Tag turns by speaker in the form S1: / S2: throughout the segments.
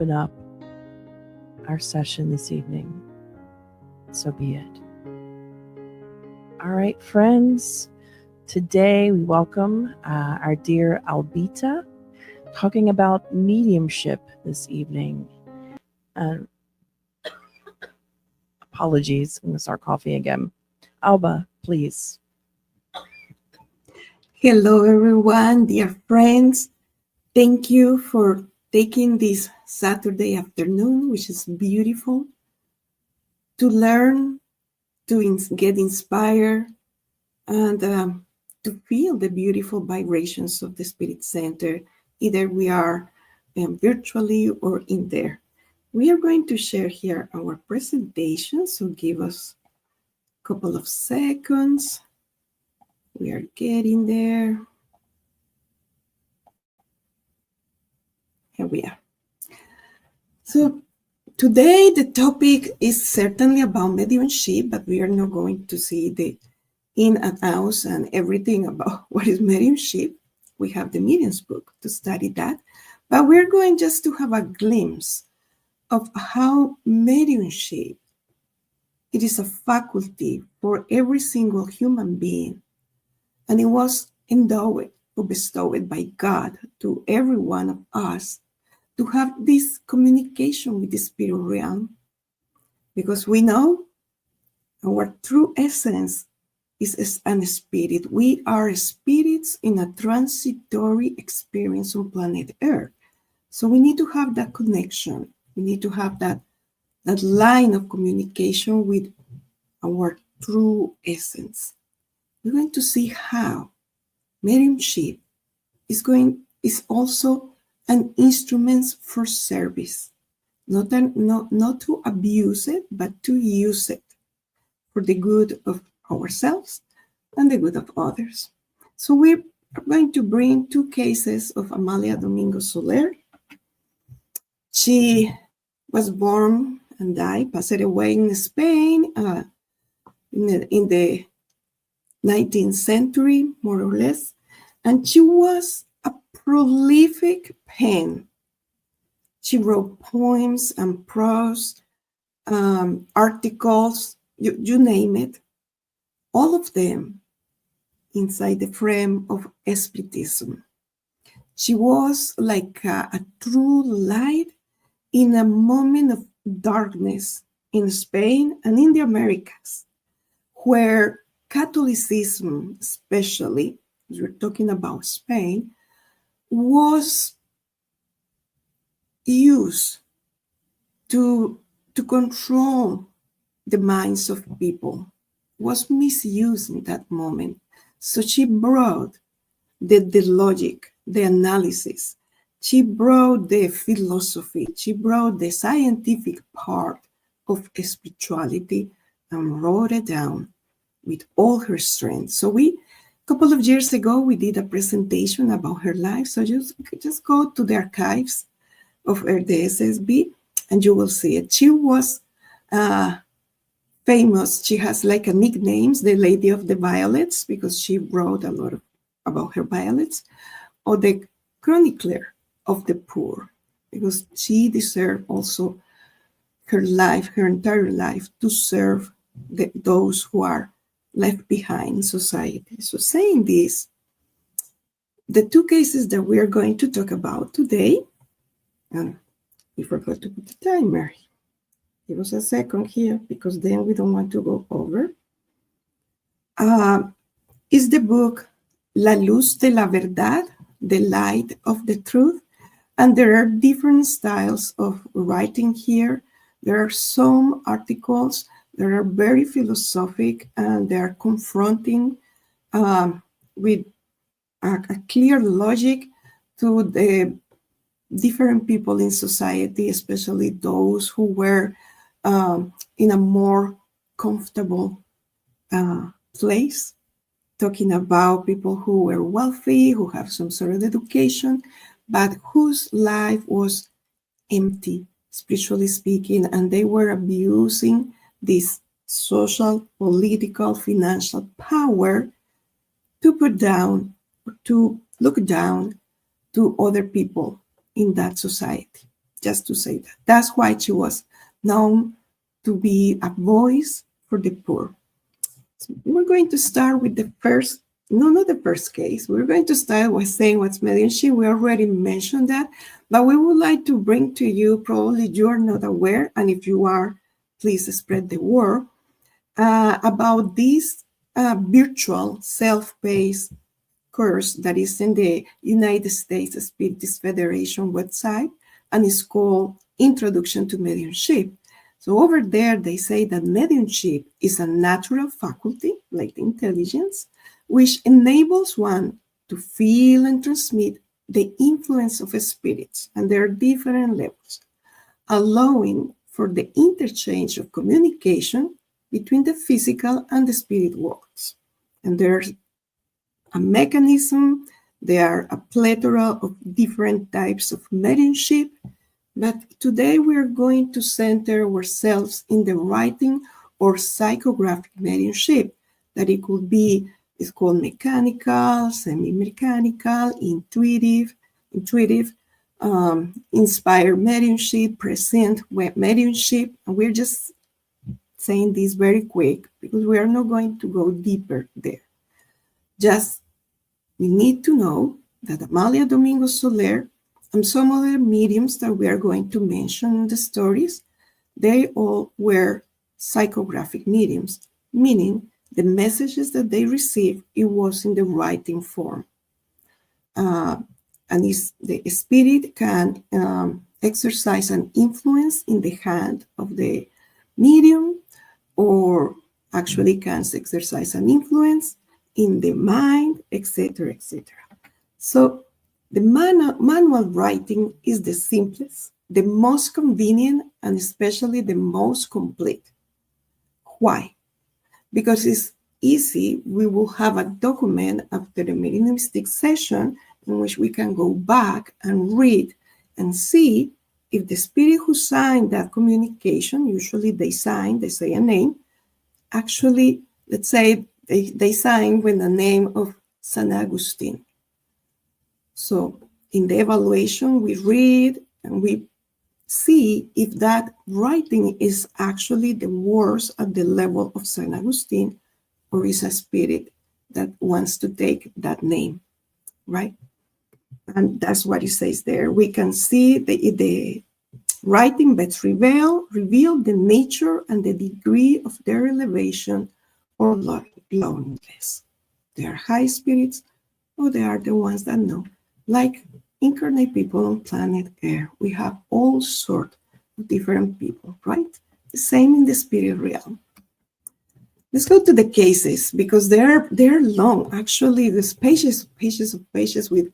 S1: open up our session this evening, so be it. All right, friends, today we welcome our dear Albita, talking about mediumship this evening. Apologies, I'm going to start coughing again. Alba, please.
S2: Hello, everyone, dear friends. Thank you for taking this Saturday afternoon, which is beautiful, to learn, to get inspired, and to feel the beautiful vibrations of the Spirit Center, either we are virtually or in there. We are going to share here our presentation, so give us a couple of seconds. We are getting there. Here we are. So today the topic is certainly about mediumship, but we are not going to see the in and outs and everything about what is mediumship. We have the Medium's book to study that, but we're going just to have a glimpse of how mediumship, it is a faculty for every single human being, and it was endowed or bestowed by God to every one of us to have this communication with the spirit realm, because we know our true essence is an spirit. We are spirits in a transitory experience on planet Earth. So we need to have that connection. We need to have that line of communication with our true essence. We're going to see how mediumship is also an instrument for service, not to abuse it, but to use it for the good of ourselves and the good of others. So we're going to bring two cases of Amalia Domingo Soler. She was born and died, passed away in Spain in the 19th century, more or less, and she was a prolific pen. She wrote poems and prose, articles, you name it, all of them inside the frame of Spiritism. She was like a true light in a moment of darkness in Spain and in the Americas, where Catholicism, especially, as we're talking about Spain, was used to control the minds of people, was misused in that moment. So she brought the logic, the analysis, she brought the philosophy, she brought the scientific part of spirituality and wrote it down with all her strength. So a couple of years ago, we did a presentation about her life. So just go to the archives of the SSB and you will see it. She was famous. She has like a nickname, the Lady of the Violets, because she wrote a lot about her violets, or the chronicler of the poor, because she deserved also her life, her entire life, to serve those who are left behind in society. So saying this, the two cases that we are going to talk about today, and we forgot to put the timer. Give us a second here, because then we don't want to go over. Is the book La Luz de la Verdad, The Light of the Truth. And there are different styles of writing here. There are some articles that are very philosophic and they are confronting with a clear logic to the different people in society, especially those who were in a more comfortable place, talking about people who were wealthy, who have some sort of education, but whose life was empty, spiritually speaking, and they were abusing this social, political, financial power to put down, to look down to other people in that society. just to say that. That's why she was known to be a voice for the poor. So we're going to start with the first, no, not the first case. We're going to start with saying what's mediumship. We already mentioned that, but we would like to bring to you, probably you're not aware, and if you are, please spread the word, about this virtual self-paced course that is in the United States Spiritist Federation website, and it's called Introduction to Mediumship. So over there, they say that mediumship is a natural faculty, like intelligence, which enables one to feel and transmit the influence of spirits, and there are different levels, allowing for the interchange of communication between the physical and the spirit worlds. And there's a mechanism, there are a plethora of different types of mediumship, but today we're going to center ourselves in the writing or psychographic mediumship, that it could be, it's called mechanical, semi-mechanical, intuitive, inspired mediumship, present mediumship, and we're just saying this very quick because we are not going to go deeper there. Just, we need to know that Amalia Domingo Soler and some other mediums that we are going to mention in the stories, they all were psychographic mediums, meaning the messages that they received, it was in the writing form. And the spirit can exercise an influence in the hand of the medium, or actually can exercise an influence in the mind, etc., etc. So the manual writing is the simplest, the most convenient, and especially the most complete. Why? Because it's easy. We will have a document after the mediumistic session in which we can go back and read and see if the spirit who signed that communication, usually they say a name, actually, let's say they sign with the name of San Agustin. So in the evaluation, we read and we see if that writing is actually the words at the level of San Agustin, or is a spirit that wants to take that name, right? And that's what it says there. We can see the writing bets reveal the nature and the degree of their elevation or loneliness. They are high spirits, or they are the ones that know. Like incarnate people on planet Earth, we have all sorts of different people, right? The same in the spirit realm. Let's go to the cases, because they're long. Actually, there's pages with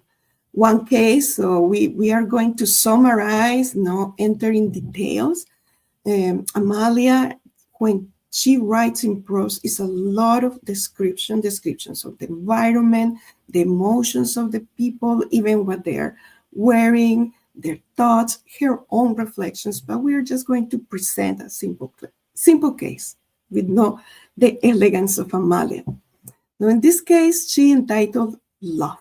S2: one case. So we are going to summarize, not enter in details. Amalia, when she writes in prose, is a lot of descriptions of the environment, the emotions of the people, even what they're wearing, their thoughts, her own reflections. But we are just going to present a simple case with no the elegance of Amalia. Now, in this case, she entitled Love,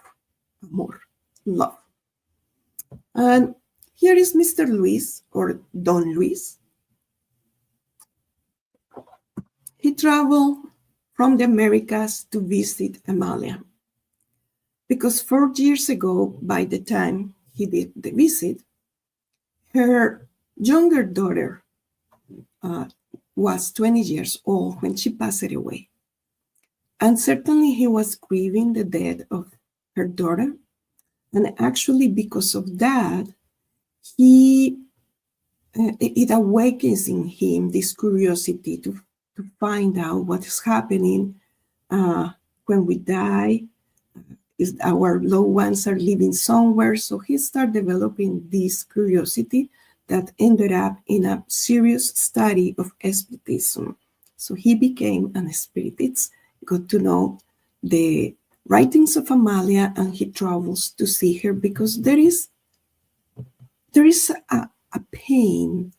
S2: Amor, Love. And here is Mr. Luis, or Don Luis. He traveled from the Americas to visit Amalia, because 4 years ago, by the time he did the visit, her younger daughter was 20 years old when she passed away. And certainly he was grieving the death of her daughter. And actually, because of that, it awakens in him this curiosity to find out what is happening when we die. Is our loved ones are living somewhere. So he started developing this curiosity that ended up in a serious study of Spiritism. So he became an Spiritist, got to know the writings of Amalia, and he travels to see her because there is a pain,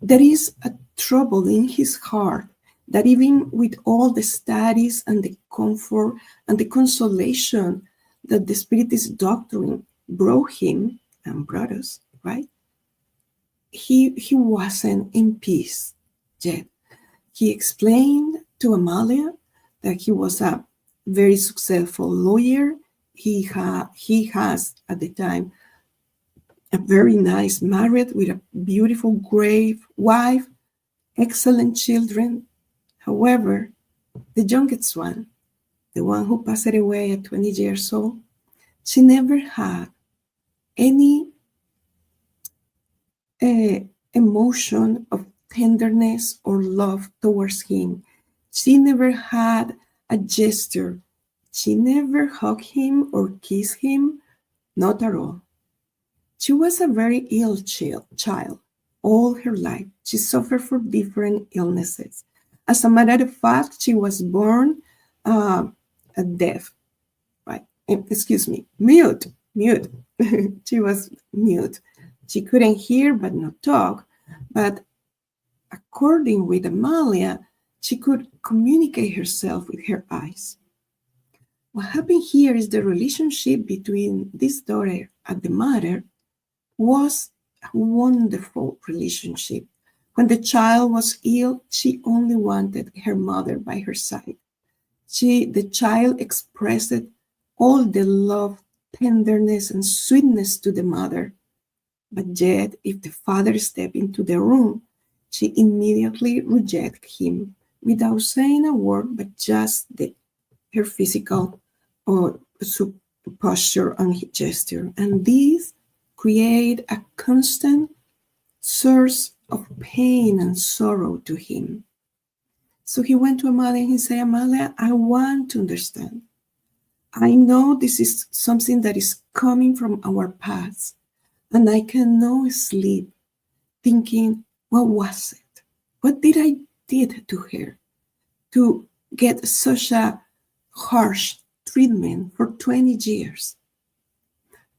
S2: there is a trouble in his heart, that even with all the studies and the comfort and the consolation that the Spiritist doctrine brought him and brought us, right? he wasn't in peace yet. He explained to Amalia that he was a very successful lawyer. He has at the time a very nice marriage with a beautiful, great wife, excellent children. However, the youngest one, the one who passed away at 20 years old, she never had any emotion of tenderness or love towards him. She never had a gesture. She never hugged him or kissed him, not at all. She was a very ill child all her life. She suffered from different illnesses. As a matter of fact, she was born deaf, right? Excuse me, mute. She was mute. She couldn't hear but not talk. But according with Amalia, she could communicate herself with her eyes. What happened here is the relationship between this daughter and the mother was a wonderful relationship. When the child was ill, she only wanted her mother by her side. The child expressed all the love, tenderness, and sweetness to the mother. But yet, if the father stepped into the room, she immediately rejected him without saying a word, but just her physical posture and gesture. And this create a constant source of pain and sorrow to him. So he went to Amalia and he said, Amalia, I want to understand. I know this is something that is coming from our past, and I cannot sleep thinking, what was it? What did I did to her to get such a harsh treatment for 20 years?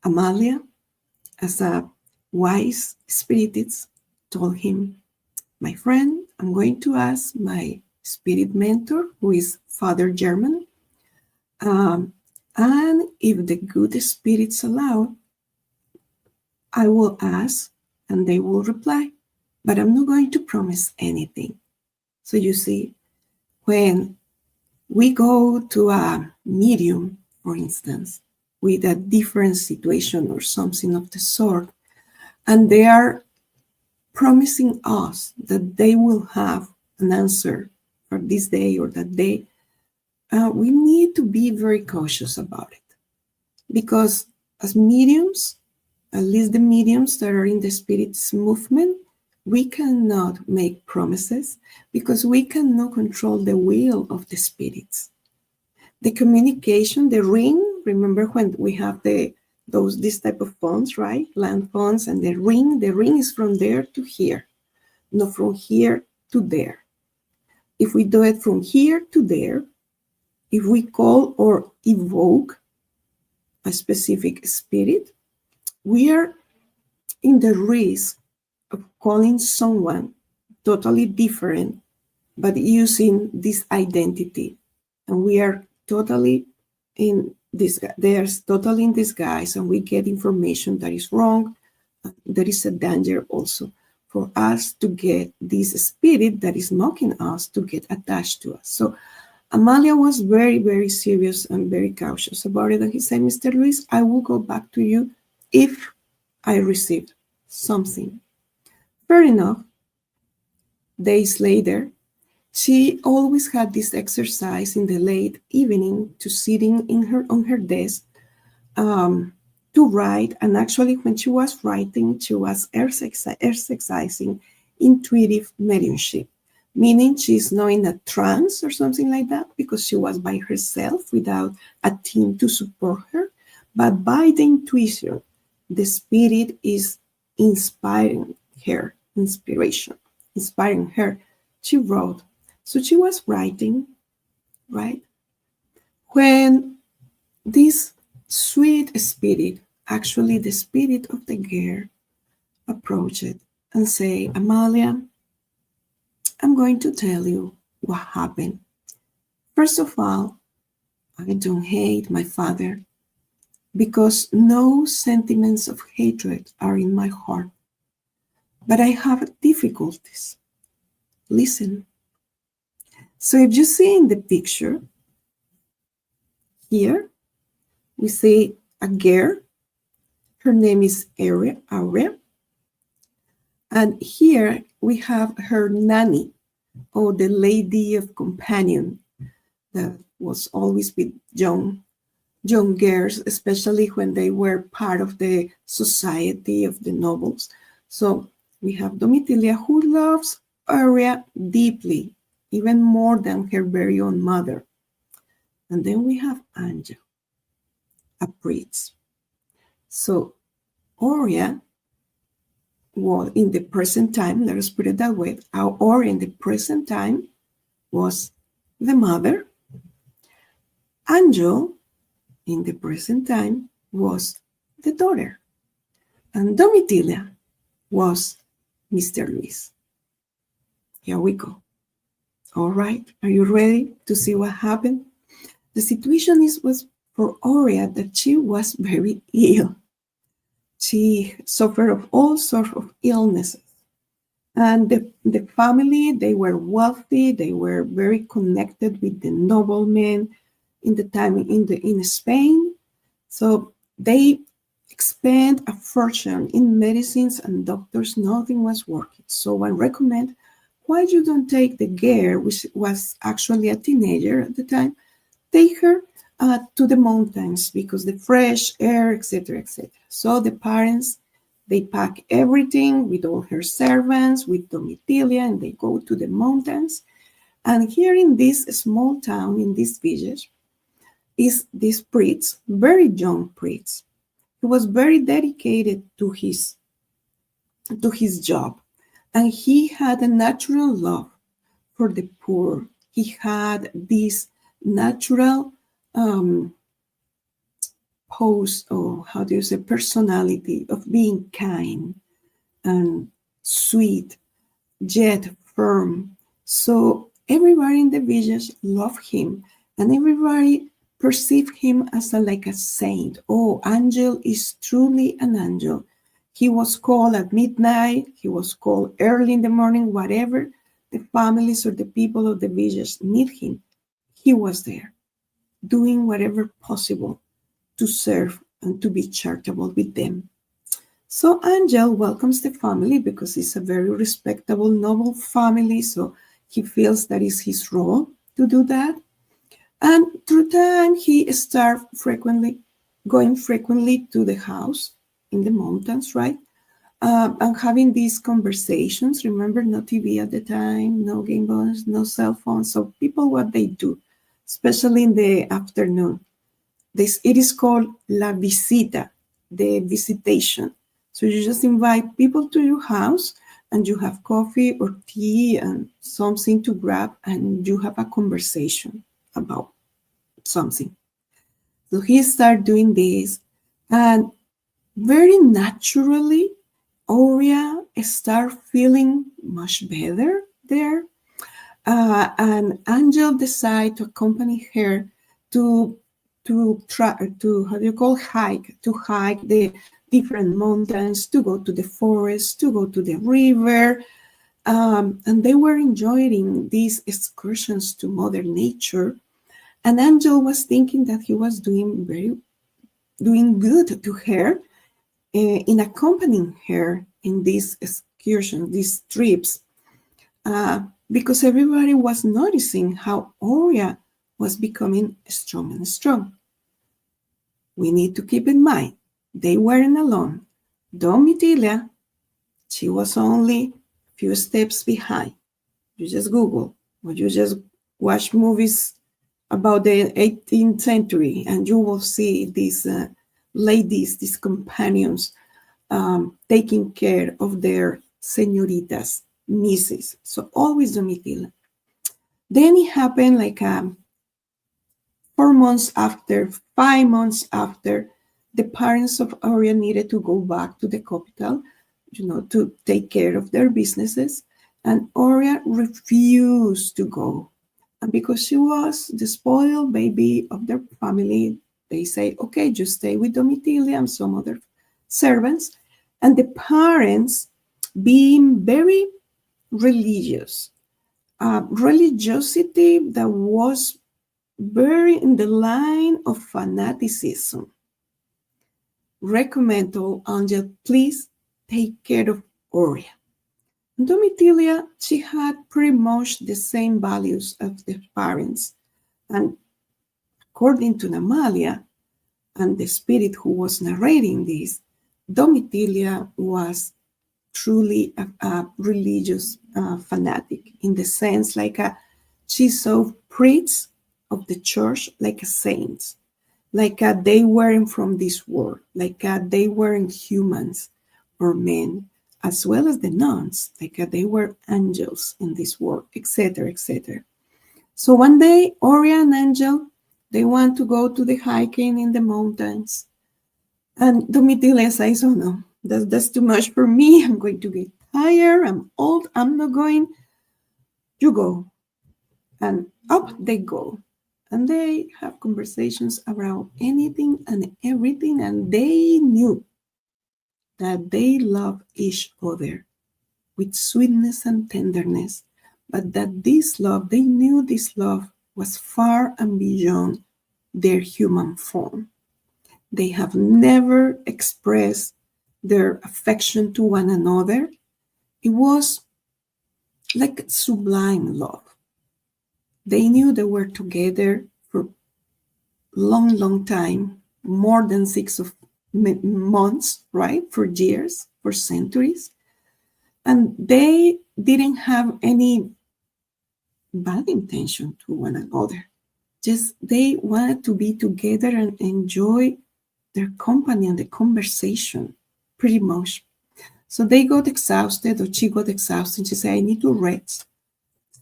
S2: Amalia, as a wise spiritist, told him, my friend, I'm going to ask my spirit mentor, who is Father German, and if the good spirits allow, I will ask and they will reply, but I'm not going to promise anything. So you see, when we go to a medium, for instance, with a different situation or something of the sort, and they are promising us that they will have an answer for this day or that day, we need to be very cautious about it. Because as mediums, at least the mediums that are in the spirit's movement, we cannot make promises because we cannot control the will of the spirits. The communication, the ring, remember when we have this type of phones, right? Land phones, and the ring is from there to here, not from here to there. If we do it from here to there, if we call or evoke a specific spirit, we are in the risk of calling someone totally different, but using this identity. And we are totally in disguise. They are totally in disguise, and we get information that is wrong. There is a danger also for us to get this spirit that is mocking us to get attached to us. So Amalia was very, very serious and very cautious about it. And he said, Mr. Luis, I will go back to you if I receive something. Fair enough. Days later, she always had this exercise in the late evening to sitting on her desk to write. And actually, when she was writing, she was exercising intuitive mediumship, meaning she's not in a trance or something like that because she was by herself without a team to support her, but by the intuition, the spirit is inspiring her, inspiring her. She wrote. So she was writing, right? When this sweet spirit, actually the spirit of the girl, approached and say, Amalia, I'm going to tell you what happened. First of all, I don't hate my father because no sentiments of hatred are in my heart. but I have difficulties. Listen. So if you see in the picture, here we see a girl. Her name is Aurea. And here we have her nanny, or the lady of companion, that was always with young girls, especially when they were part of the society of the nobles. So we have Domitilla, who loves Aurea deeply, even more than her very own mother. And then we have Angel, a priest. So Aurea, well, in the present time, let us put it that way, Aurea in the present time was the mother. Angel in the present time was the daughter. And Domitilla was Mr. Luis. Here we go. All right, are you ready to see what happened? The situation was for Aurea that she was very ill. She suffered of all sorts of illnesses. And the family, they were wealthy, they were very connected with the noblemen in the time in Spain. So they spent a fortune in medicines and doctors. Nothing was working. So one recommend, why you don't take the girl, which was actually a teenager at the time, take her to the mountains because the fresh air, etc., etc. So the parents, they pack everything with all her servants, with Domitilla, and they go to the mountains. And here in this small town, in this village, is this priest, very young priest. He was very dedicated to his job, and he had a natural love for the poor. He had this natural pose, or how do you say, personality of being kind and sweet, yet firm. So everybody in the village loved him, and everybody perceived him as like a saint. Oh, Angel is truly an angel. He was called at midnight, he was called early in the morning, whatever the families or the people of the village need him, he was there, doing whatever possible to serve and to be charitable with them. So Angel welcomes the family because it's a very respectable, noble family, so he feels that is his role to do that. And through time, he started going frequently to the house in the mountains, right? And having these conversations. Remember, no TV at the time, no Game Boys, no cell phones. So people, what they do, especially in the afternoon, it is called la visita, the visitation. So you just invite people to your house, and you have coffee or tea and something to grab, and you have a conversation about something. So he started doing this, and very naturally, Aurea started feeling much better there. And Angel decided to accompany her to hike the different mountains, to go to the forest, to go to the river. And they were enjoying these excursions to Mother Nature. And Angel was thinking that he was doing good to her in accompanying her in these excursions, these trips, because everybody was noticing how Aurea was becoming strong and strong. We need to keep in mind, they weren't alone. Domitilla, she was only a few steps behind. You just Google, or you just watch movies about the 18th century, and you will see these ladies, these companions, taking care of their señoritas, nieces. So always Domitilla. Then it happened like 4 months after, 5 months after, the parents of Aurea needed to go back to the capital, to take care of their businesses, and Aurea refused to go. And because she was the spoiled baby of their family, they say, okay, you stay with Domitilla and some other servants. And the parents, being very religious. Religiosity that was very in the line of fanaticism. Recommend to Angel, please take care of Oria. Domitilla, she had pretty much the same values of the parents. And according to Amalia and the spirit who was narrating this, Domitilla was truly a religious fanatic in the sense like she saw priests of the church like saints, like they weren't from this world, like they weren't humans or men, as well as the nuns, like they were angels in this world, etc., etc. So one day, Oria and Angel, they want to go to the hiking in the mountains. And Domitilla says, oh no, that's too much for me. I'm going to get tired. I'm old. I'm not going. You go. And up they go. And they have conversations about anything and everything. And they knew that they love each other with sweetness and tenderness. But that this love, they knew this love was far and beyond their human form. They have never expressed their affection to one another. It was like sublime love. They knew they were together for long, long time, more than 6 months, right? For years, for centuries. And they didn't have any bad intention to one another. Just they wanted to be together and enjoy their company and the conversation, pretty much. So they got exhausted, or she got exhausted. She said, I need to rest.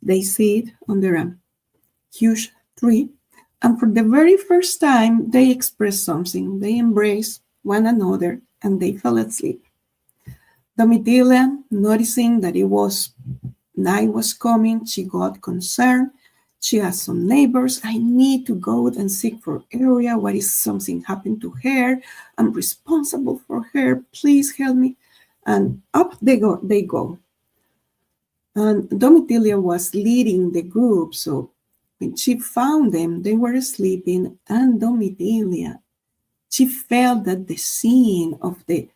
S2: They sit under a huge tree. And for the very first time, they expressed something. They embraced one another and they fell asleep. Domitilla, noticing that night was coming, she got concerned. She asked some neighbors, I need to go and seek for Oria. What is something happened to her? I'm responsible for her. Please help me. And up they go. And Domitilla was leading the group. So when she found them, they were sleeping. And Domitilla, she felt that the scene of the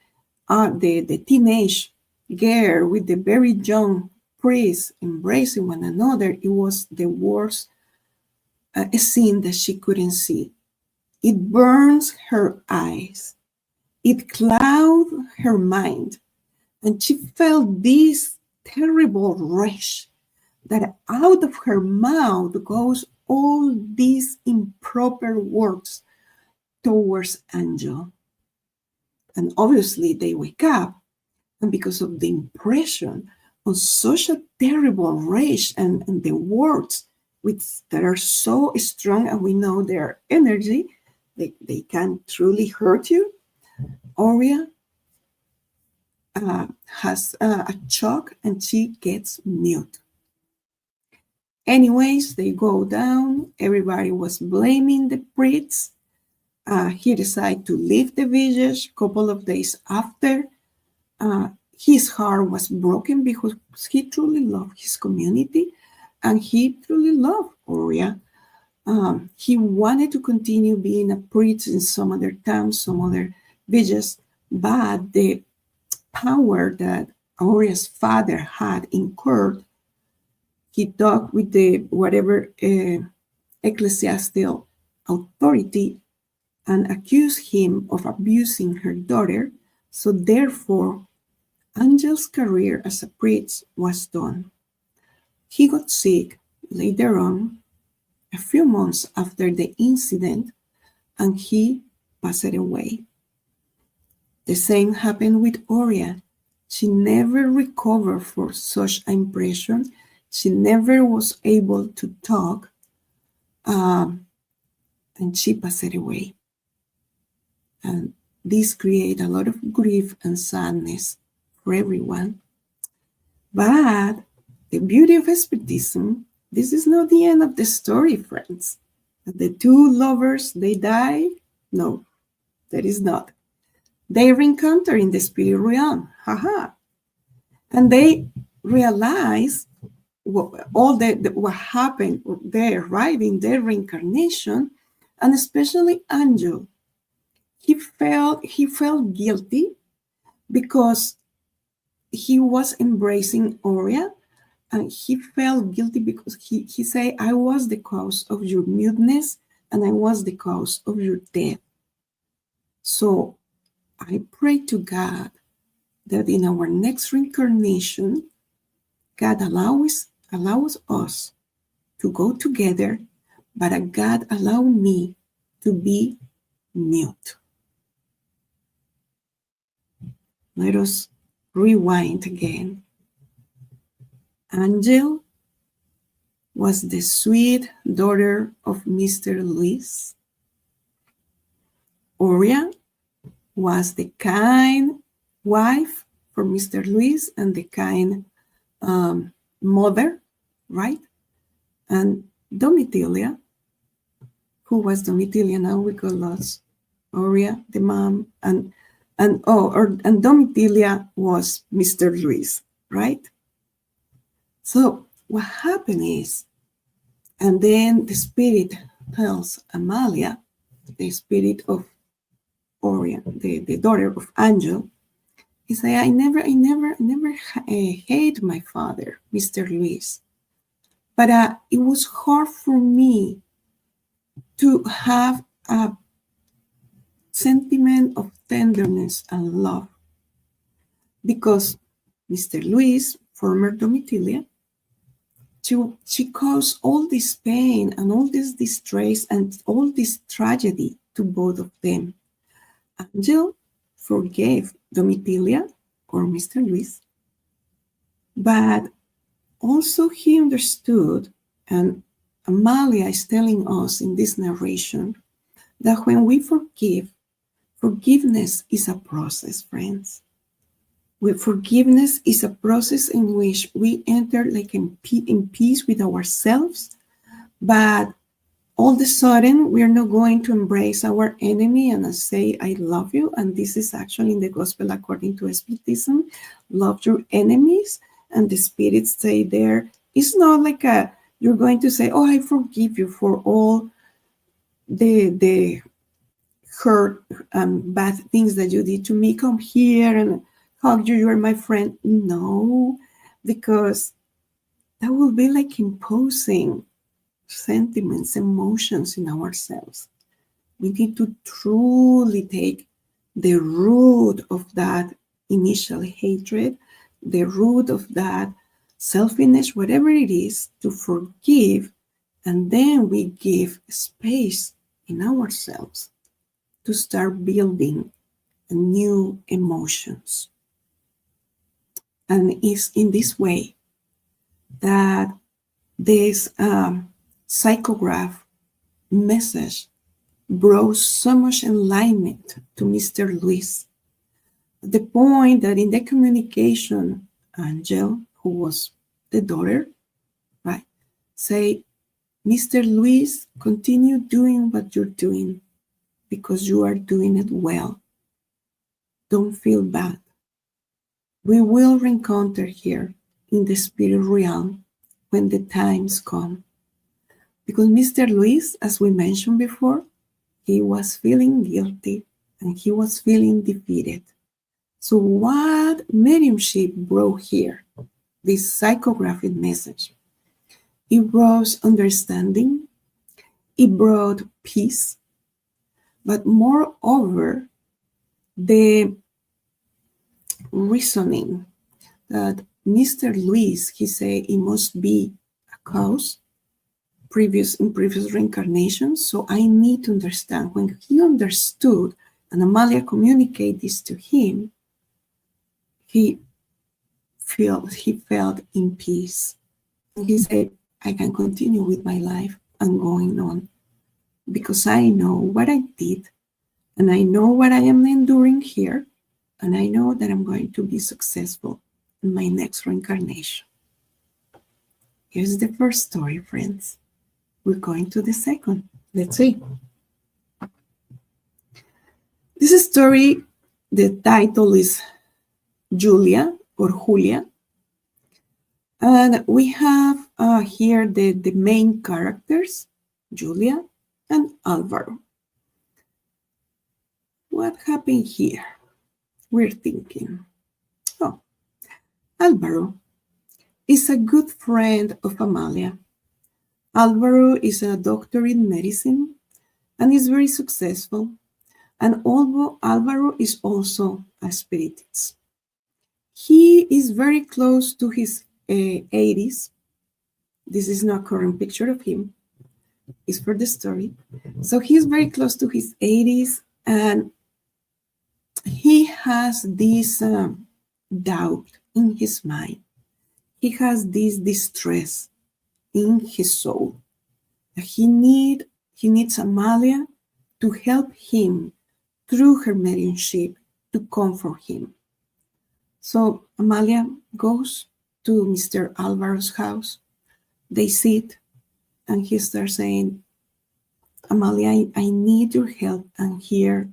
S2: teenage girl with the very young priest embracing one another, it was the worst scene that she couldn't see. It burns her eyes. It clouds her mind. And she felt this terrible rage that out of her mouth goes all these improper words towards Angel. And obviously they wake up, and because of the impression of such a terrible rage and the words that are so strong, and we know their energy, they can truly hurt you. Oria has a shock and she gets mute. Anyways, they go down. Everybody was blaming the priest. He decided to leave the village. A couple of days after, his heart was broken because he truly loved his community and he truly loved Oria. He wanted to continue being a priest in some other towns, some other villages, but the power that Oria's father had incurred, he talked with the whatever ecclesiastical authority and accused him of abusing her daughter. So therefore, Angel's career as a priest was done. He got sick later on, a few months after the incident, and he passed away. The same happened with Oria. She never recovered from such impression. She never was able to talk, and she passed away. And this created a lot of grief and sadness for everyone. But the beauty of Spiritism, this is not the end of the story, friends. The two lovers, they die? No, that is not. They reencounter in the spirit realm. Haha. And they realized what happened there, right, in their reincarnation, and especially Angel. He felt guilty because he was embracing Aurea, and he felt guilty because he said, I was the cause of your muteness and I was the cause of your death. So I pray to God that in our next reincarnation, God allows us to go together, but God allow me to be mute. Let us rewind again. Angel was the sweet daughter of Mr. Luis. Aurea was the kind wife for Mr. Luis and the kind mother, right? And Domitilia, who was Domitilia? Now we got lost. Aurea, the mom, and Domitilia was Mr. Luis, right? So what happened is, and then the spirit tells Amalia, the spirit of Aurea, the daughter of Angel, he said, I never hate my father, Mr. Luis, but it was hard for me to have a sentiment of tenderness and love because Mr. Luis, former Domitilia, she caused all this pain and all this distress and all this tragedy to both of them. Angel forgave Domitilia or Mr. Luis, but also he understood, and Amalia is telling us in this narration, that when we forgive, forgiveness is a process, friends. Forgiveness is a process in which we enter like in peace with ourselves, but all of a sudden we are not going to embrace our enemy and say, I love you. And this is actually in the gospel according to Spiritism, love your enemies. And the spirits say there, it's not like you're going to say, oh, I forgive you for all the hurt and bad things that you did to me. Come here and hug you, you're my friend. No, because that will be like imposing sentiments, emotions in ourselves. We need to truly take the root of that initial hatred, the root of that selfishness, whatever it is, to forgive, and then we give space in ourselves to start building new emotions. And it's in this way that this psychograph message brought so much enlightenment to Mr. Luis. At the point that in the communication, Angel, who was the daughter, right, say, Mr. Luis, continue doing what you're doing because you are doing it well. Don't feel bad. We will reencounter here in the spirit realm when the times come. Because Mr. Luis, as we mentioned before, he was feeling guilty and he was feeling defeated. So what mediumship brought here, this psychographic message, it brought understanding, it brought peace, but moreover, the reasoning that Mr. Luis, he said it must be a cause in previous reincarnations. So I need to understand. When he understood and Amalia communicated this to him, he felt in peace. And he said, I can continue with my life and going on because I know what I did and I know what I am enduring here. And I know that I'm going to be successful in my next reincarnation. Here's the first story, friends. We're going to the second. Let's see. This story, the title is Julia or Julia, And we have here the main characters, Julia and Alvaro. What happened here? We're thinking, oh, Alvaro is a good friend of Amalia. Alvaro is a doctor in medicine and is very successful. And although Alvaro is also a spiritist, he is very close to his 80s. This is not a current picture of him. It's for the story. So he's very close to his 80s, and he has this doubt in his mind. He has this distress in his soul. He needs Amalia to help him through her mediumship to comfort him. So Amalia goes to Mr. Alvaro's house. They sit, and he starts saying, Amalia, I need your help, and here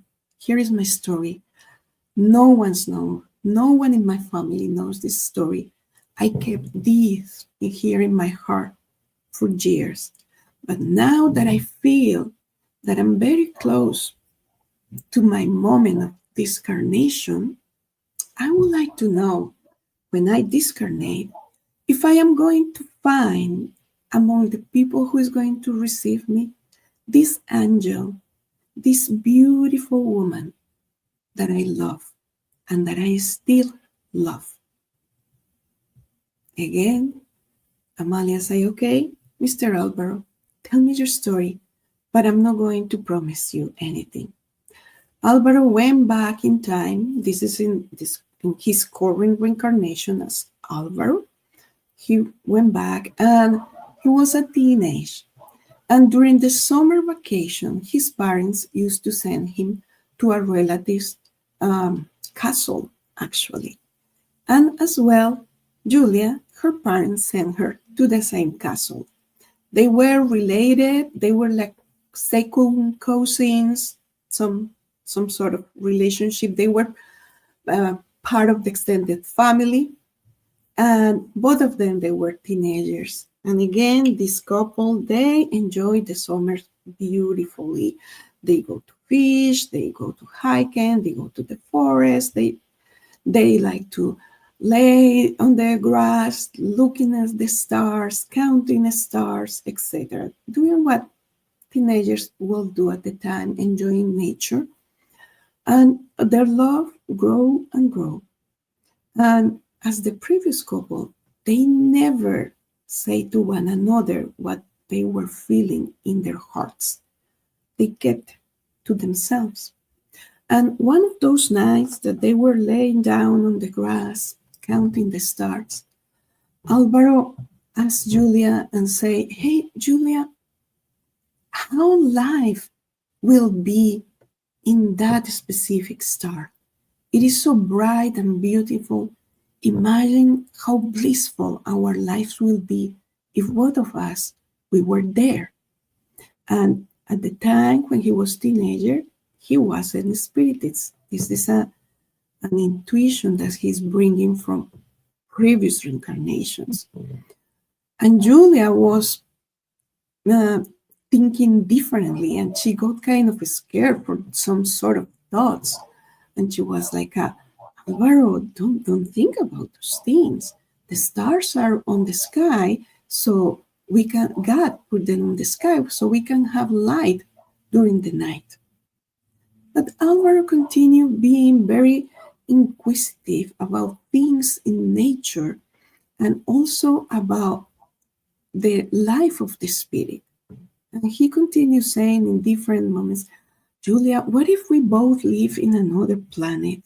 S2: is my story. No one in my family knows this story. I kept this here in my heart for years. But now that I feel that I'm very close to my moment of discarnation, I would like to know, when I discarnate, if I am going to find among the people who is going to receive me this angel, this beautiful woman that I love and that I still love. Again, Amalia say, okay, Mr. Alvaro, tell me your story, but I'm not going to promise you anything. Alvaro went back in time. This is in his current reincarnation as Alvaro. He went back and he was a teenage. And during the summer vacation, his parents used to send him to a relative's castle, actually. And as well, Julia, her parents sent her to the same castle. They were related. They were like second cousins, some sort of relationship. They were part of the extended family. And both of them, they were teenagers. And again, this couple, they enjoy the summer beautifully. They go to fish, they go to hiking, they go to the forest. They like to lay on the grass, looking at the stars, counting the stars, etc. Doing what teenagers will do at the time, enjoying nature. And their love grow and grow. And as the previous couple, they never say to one another what they were feeling in their hearts. They kept to themselves. And one of those nights that they were laying down on the grass, counting the stars, Alvaro asked Julia and say, hey, Julia, how life will be in that specific star? It is so bright and beautiful. Imagine how blissful our lives will be if both of us, we were there. And at the time when he was a teenager, he wasn't a spiritist. This is an intuition that he's bringing from previous reincarnations. And Julia was thinking differently, and she got kind of scared for some sort of thoughts. And she was like, Alvaro, don't think about those things. The stars are on the sky, so God put them on the sky, so we can have light during the night. But Alvaro continued being very inquisitive about things in nature and also about the life of the spirit. And he continued saying in different moments, Julia, what if we both live in another planet?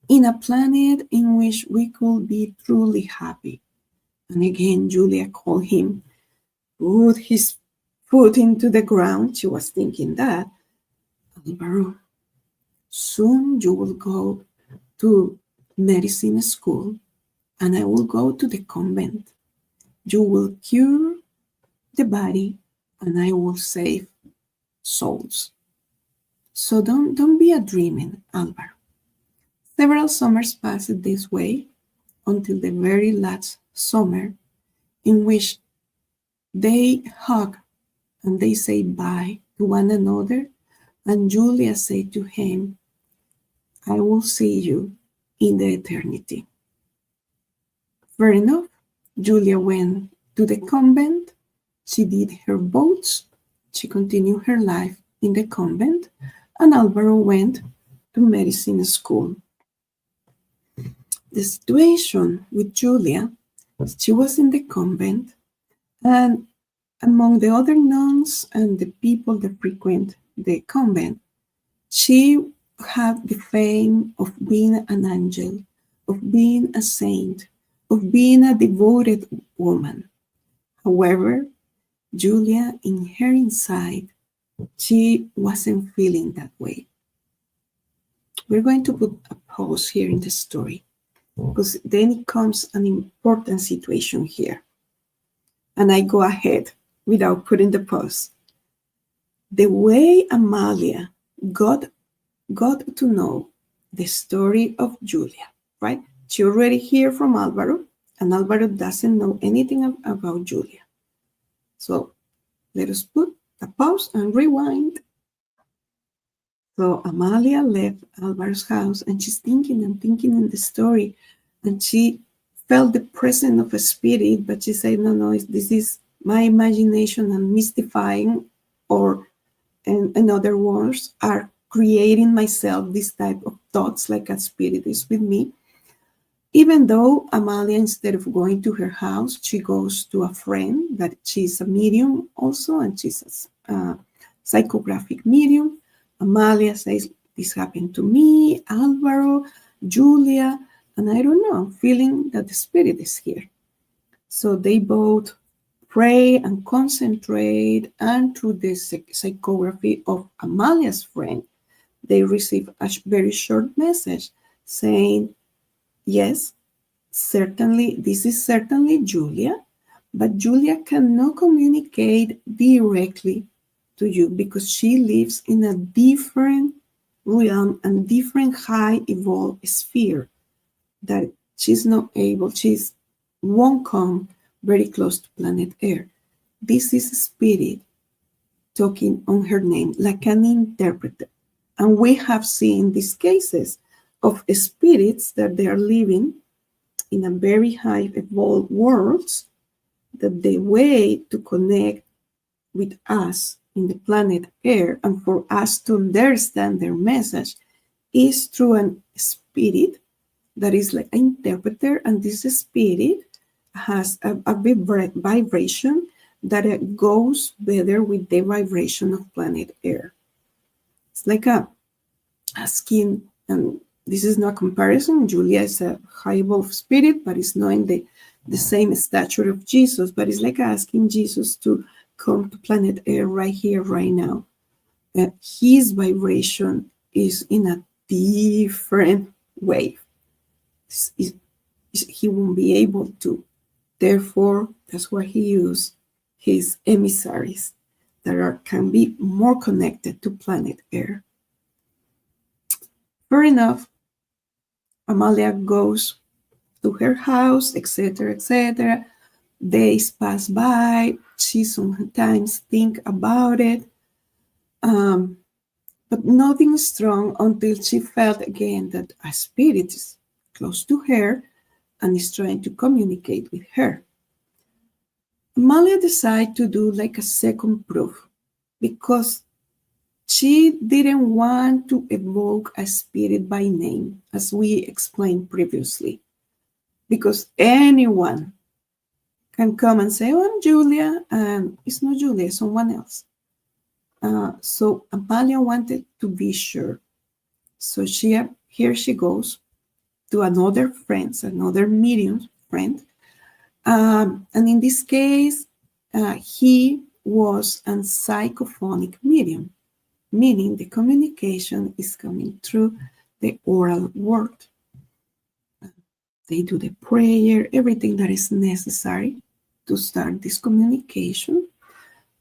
S2: In a planet in which we could be truly happy. And again, Julia called him, put his foot into the ground. She was thinking that, Alvaro, soon you will go to medicine school and I will go to the convent. You will cure the body and I will save souls. So don't be a dreaming, Alvaro. Several summers passed this way until the very last summer in which they hug and they say bye to one another. And Julia said to him, I will see you in the eternity. Fair enough. Julia went to the convent. She did her vows. She continued her life in the convent. And Alvaro went to medicine school. The situation with Julia, she was in the convent, and among the other nuns and the people that frequent the convent, she had the fame of being an angel, of being a saint, of being a devoted woman. However, Julia, in her inside, she wasn't feeling that way. We're going to put a pause here in the story, because then it comes an important situation here. And I go ahead without putting the pause. The way Amalia got to know the story of Julia, right? She already heard from Alvaro, and Alvaro doesn't know anything about Julia. So let us put a pause and rewind. So Amalia left Alvaro's house, and she's thinking in the story, and she felt the presence of a spirit, but she said, no, this is my imagination and mystifying, or in other words, are creating myself this type of thoughts like a spirit is with me. Even though Amalia, instead of going to her house, she goes to a friend that she's a medium also, and she's a psychographic medium. Amalia says, this happened to me, Alvaro, Julia, and I don't know, feeling that the spirit is here. So they both pray and concentrate, and through the psychography of Amalia's friend, they receive a very short message saying, yes, certainly, this is certainly Julia, but Julia cannot communicate directly to you because she lives in a different realm and different high evolved sphere that she's not able, she's won't come very close to planet Earth. This is a spirit talking on her name like an interpreter. And we have seen these cases of spirits that they are living in a very high evolved worlds, that the way to connect with us in the planet Earth and for us to understand their message is through a spirit that is like an interpreter, and this spirit has a vibration that goes better with the vibration of planet Earth. It's like a skin, and this is not comparison. Julia is a high evolved spirit, but it's not in the same stature of Jesus, but it's like asking Jesus to come to planet Earth right here, right now. His vibration is in a different wave. He won't be able to. Therefore, that's why he used his emissaries that can be more connected to planet Earth. Fair enough, Amalia goes to her house, etc., etc. Days pass by. She sometimes think about it, but nothing strong until she felt again that a spirit is close to her and is trying to communicate with her. Amalia decided to do like a second proof because she didn't want to evoke a spirit by name, as we explained previously, because anyone can come and say, oh, I'm Julia, and it's not Julia, it's someone else. So Amalia wanted to be sure. So here she goes to another medium friend. And in this case, he was a psychophonic medium, meaning the communication is coming through the oral word. They do the prayer, everything that is necessary to start this communication,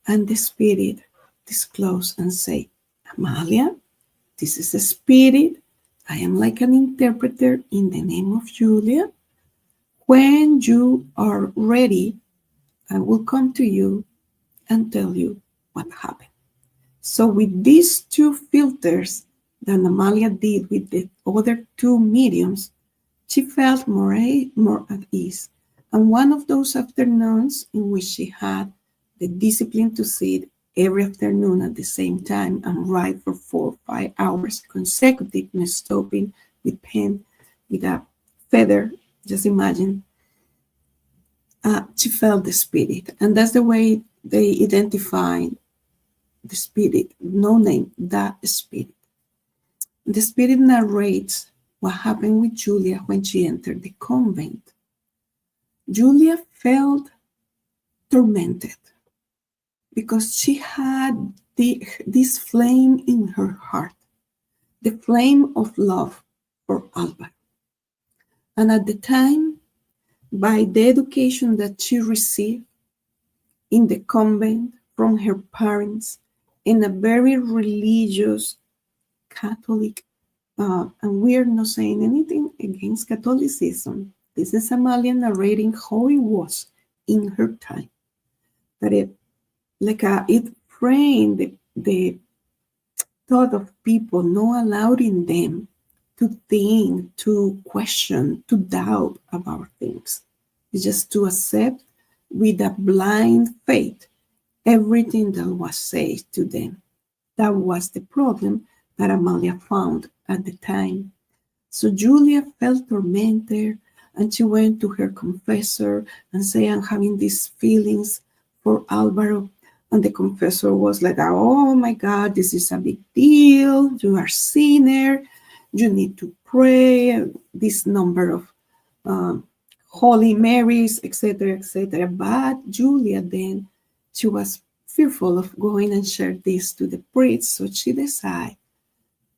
S2: and the spirit disclose and say, Amalia, this is a spirit. I am like an interpreter in the name of Julia. When you are ready I will come to you and tell you what happened. So with these two filters that Amalia did with the other two mediums, she felt more at ease. And one of those afternoons in which she had the discipline to sit every afternoon at the same time and write for 4 or 5 hours consecutive, not stopping, with pen, with a feather, just imagine, she felt the spirit. And that's the way they identify the spirit, no name, that spirit. The spirit narrates what happened with Julia when she entered the convent. Julia felt tormented because she had this flame in her heart, the flame of love for Alba. And at the time, by the education that she received in the convent from her parents, in a very religious Catholic, and we are not saying anything against Catholicism. This is Amalia narrating how it was in her time. That it framed the thought of people, not allowing them to think, to question, to doubt about things. It's just to accept with a blind faith everything that was said to them. That was the problem that Amalia found at the time. So Julia felt tormented, and she went to her confessor and said, I'm having these feelings for Alvaro. And the confessor was like, oh my God, this is a big deal. You are a sinner. You need to pray. This number of Holy Marys, etc., etc. But Julia then, she was fearful of going and share this to the priest. So she decided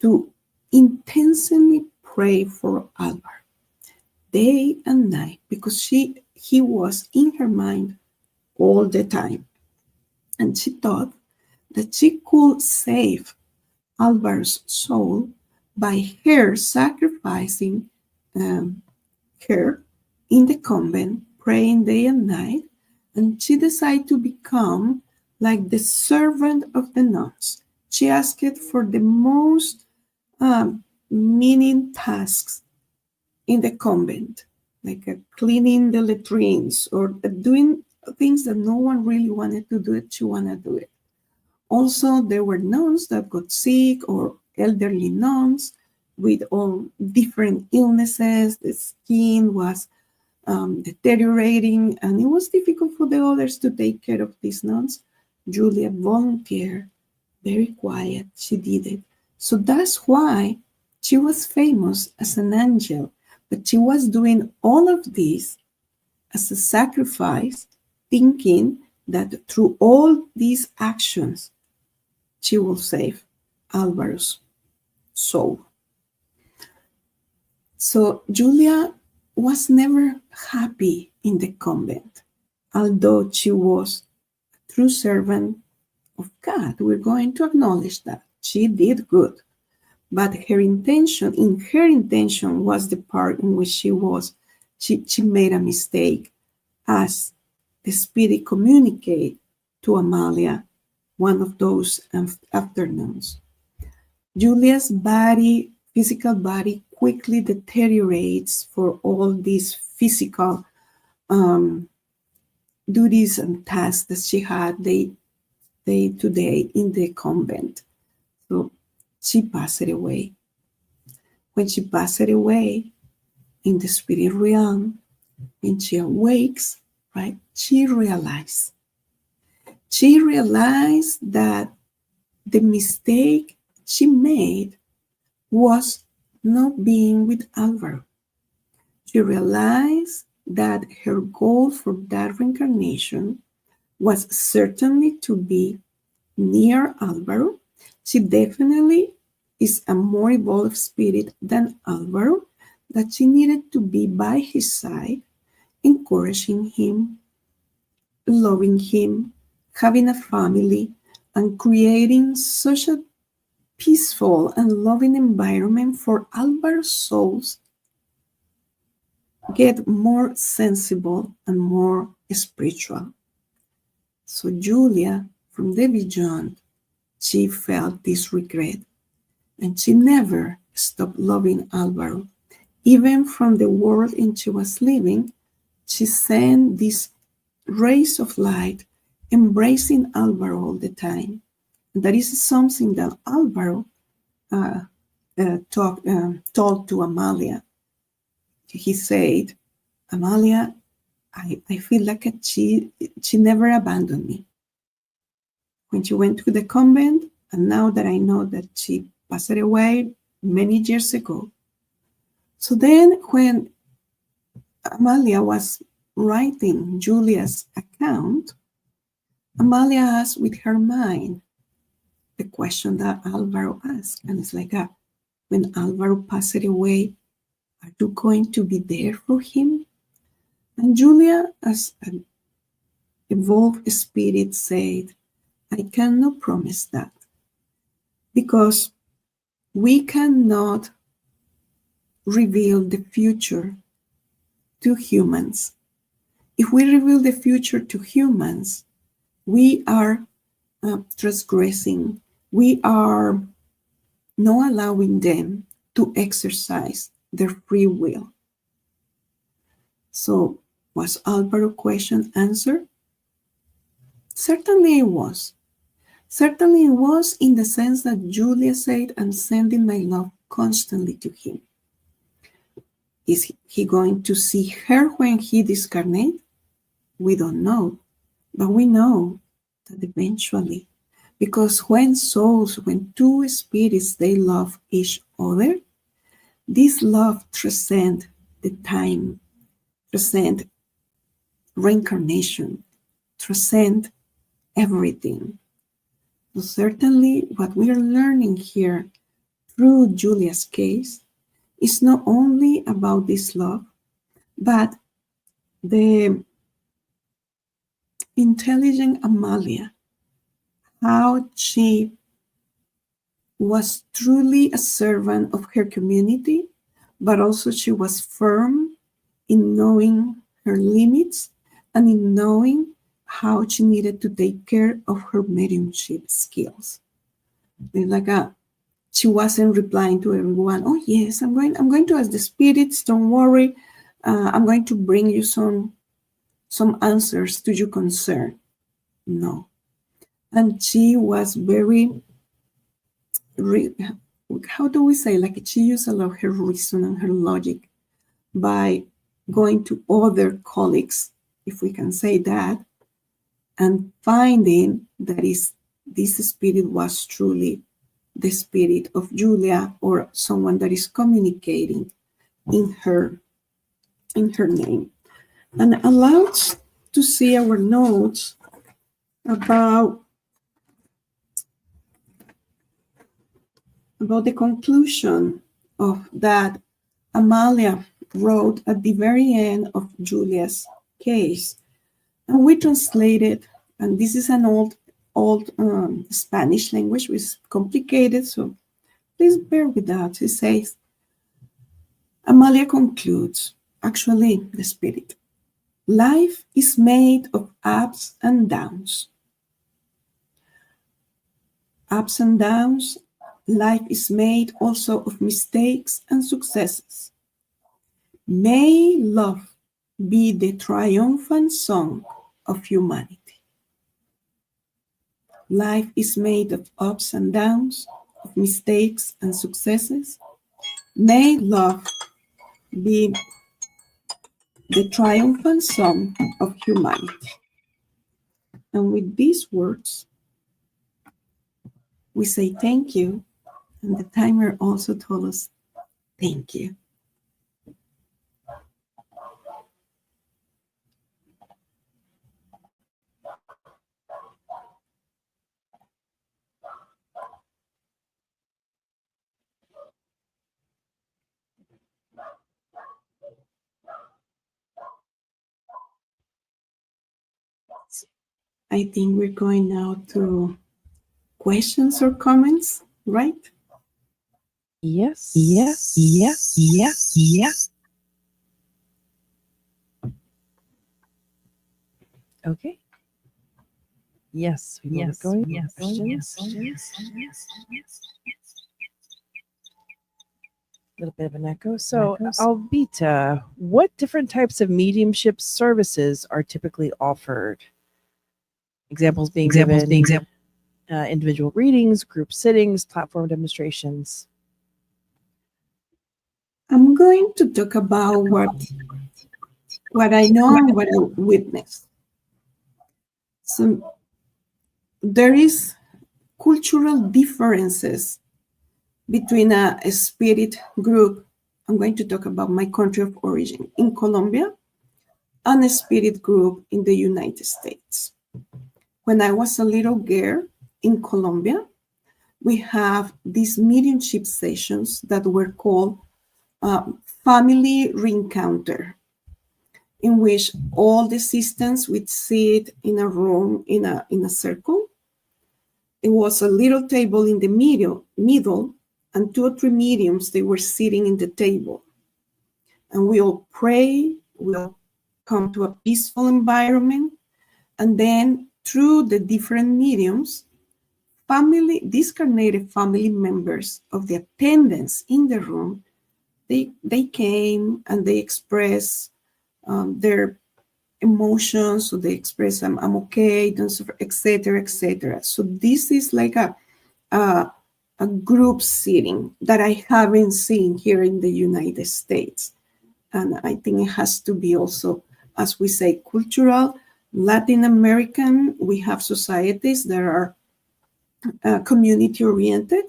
S2: to intensely pray for Alba day and night, because he was in her mind all the time. And she thought that she could save Alva's soul by her sacrificing her in the convent, praying day and night. And she decided to become like the servant of the nuns. She asked for the most meaning tasks in the convent, like cleaning the latrines or doing things that no one really wanted to do it. She wanted to do it. Also, there were nuns that got sick, or elderly nuns with all different illnesses. The skin was deteriorating, and it was difficult for the others to take care of these nuns. Julia volunteered, very quiet, she did it. So that's why she was famous as an angel, but she was doing all of this as a sacrifice, thinking that through all these actions, she will save Alvaro's soul. So Julia was never happy in the convent, although she was a true servant of God. We're going to acknowledge that. She did good. But her intention was the part in which she made a mistake, as the spirit communicated to Amalia one of those afternoons. Julia's physical body quickly deteriorates for all these physical duties and tasks that she had day to day in the convent. So she passed away. When she passed away in the spirit realm, when she awakes, right, she realized that the mistake she made was not being with Alvaro. She realized that her goal for that reincarnation was certainly to be near Alvaro. She definitely is a more evolved spirit than Alvaro, that she needed to be by his side, encouraging him, loving him, having a family, and creating such a peaceful and loving environment for Alvaro's souls get more sensible and more spiritual. So Julia, from the beyond, she felt this regret, and she never stopped loving Alvaro. Even from the world in she was living, she sent these rays of light, embracing Alvaro all the time. And that is something that Alvaro told to Amalia. He said, Amalia, I feel like she never abandoned me. When she went to the convent, and now that I know that she passed away many years ago. So then when Amalia was writing Julia's account, Amalia asked with her mind the question that Alvaro asked. And it's like, when Alvaro passed away, are you going to be there for him? And Julia, as an evolved spirit, said, I cannot promise that, because we cannot reveal the future to humans. If we reveal the future to humans, we are transgressing. We are not allowing them to exercise their free will. So, was Alvaro's question answered? Certainly it was. Certainly it was, in the sense that Julia said, I'm sending my love constantly to him. Is he going to see her when he discarnates? We don't know. But we know that eventually, because when two spirits, they love each other, this love transcends the time, transcends reincarnation, transcends everything. So certainly what we are learning here through Julia's case is not only about this love, but the intelligent Amalia, how she was truly a servant of her community, but also she was firm in knowing her limits and in knowing how she needed to take care of her mediumship skills. It's like she wasn't replying to everyone, oh yes, I'm going to ask the spirits, don't worry, I'm going to bring you some answers to your concern. No. And she was very, how do we say, like she used a lot of her reason and her logic by going to other colleagues, if we can say that, and finding that this spirit was truly the spirit of Julia, or someone that is communicating in her name. And allowed to see our notes about the conclusion of that Amalia wrote at the very end of Julia's case. And we translated, and this is an old Spanish language, which is complicated, so please bear with that. It says, Amalia concludes, actually the spirit, life is made of ups and downs. Ups and downs. Life is made also of mistakes and successes. May love be the triumphant song of humanity. Life is made of ups and downs, of mistakes and successes. May love be the triumphant song of humanity. And with these words, we say thank you. And the timer also told us thank you. I think we're going now to questions or comments, right?
S1: Yes. Okay. Yes, we will be going to questions. A little bit of an echo. So, Albita, what different types of mediumship services are typically offered? Examples being given: individual readings, group sittings, platform demonstrations.
S2: I'm going to talk about what I know and what I witnessed. So there is cultural differences between a spirit group. I'm going to talk about my country of origin in Colombia and a spirit group in the United States. When I was a little girl in Colombia, we have these mediumship sessions that were called family reencounter, in which all the assistants would sit in a room in a circle. It was a little table in the middle, and 2 or 3 mediums, they were sitting in the table. And we all pray, we all come to a peaceful environment, and then through the different mediums, discarnated family members of the attendants in the room, they came and they express their emotions, so they express I'm okay, etc., etc. So this is like a group sitting that I haven't seen here in the United States, and I think it has to be also, as we say, cultural. Latin American, we have societies that are community oriented.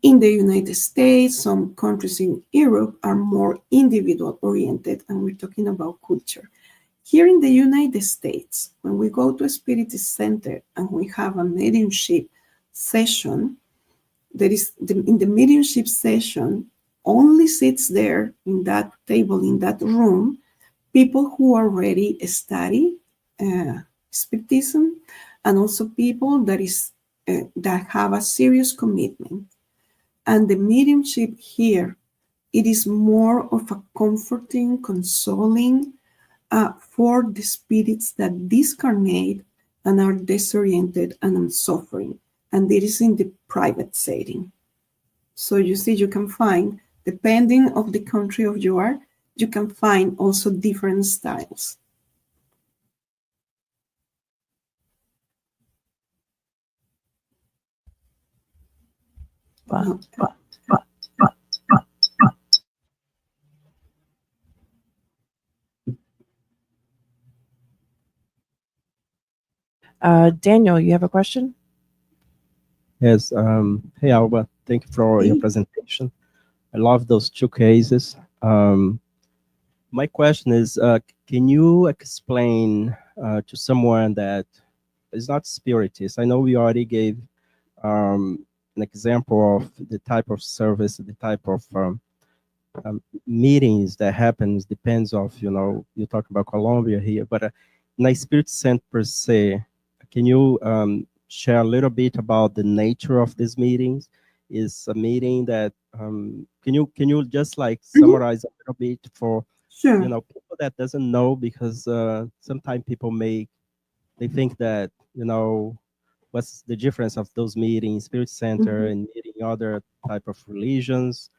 S2: In the United States, some countries in Europe are more individual oriented, and we're talking about culture. Here in the United States, when we go to a spirit center and we have a mediumship session, in the mediumship session only sits there in that table, in that room, people who already study spiritism, and also people that have a serious commitment. And the mediumship here, it is more of a comforting, consoling for the spirits that discarnate and are disoriented and are suffering. And it is in the private setting. So you see, you can find, depending of the country of you are, you can find also different styles.
S1: Daniel, you have a question?
S3: Yes. Hey, Alba. Thank you for your presentation. I love those 2 cases. My question is, can you explain to someone that is not spiritist? I know we already gave an example of the type of service, the type of meetings that happens, depends of, you talk about Colombia here, but in a spirit center per se, can you share a little bit about the nature of these meetings? Is a meeting that, can you just like summarize a little bit for,
S2: sure,
S3: people that doesn't know, because sometimes people they think that, what's the difference of those meetings, spirit center and meeting other type of religions.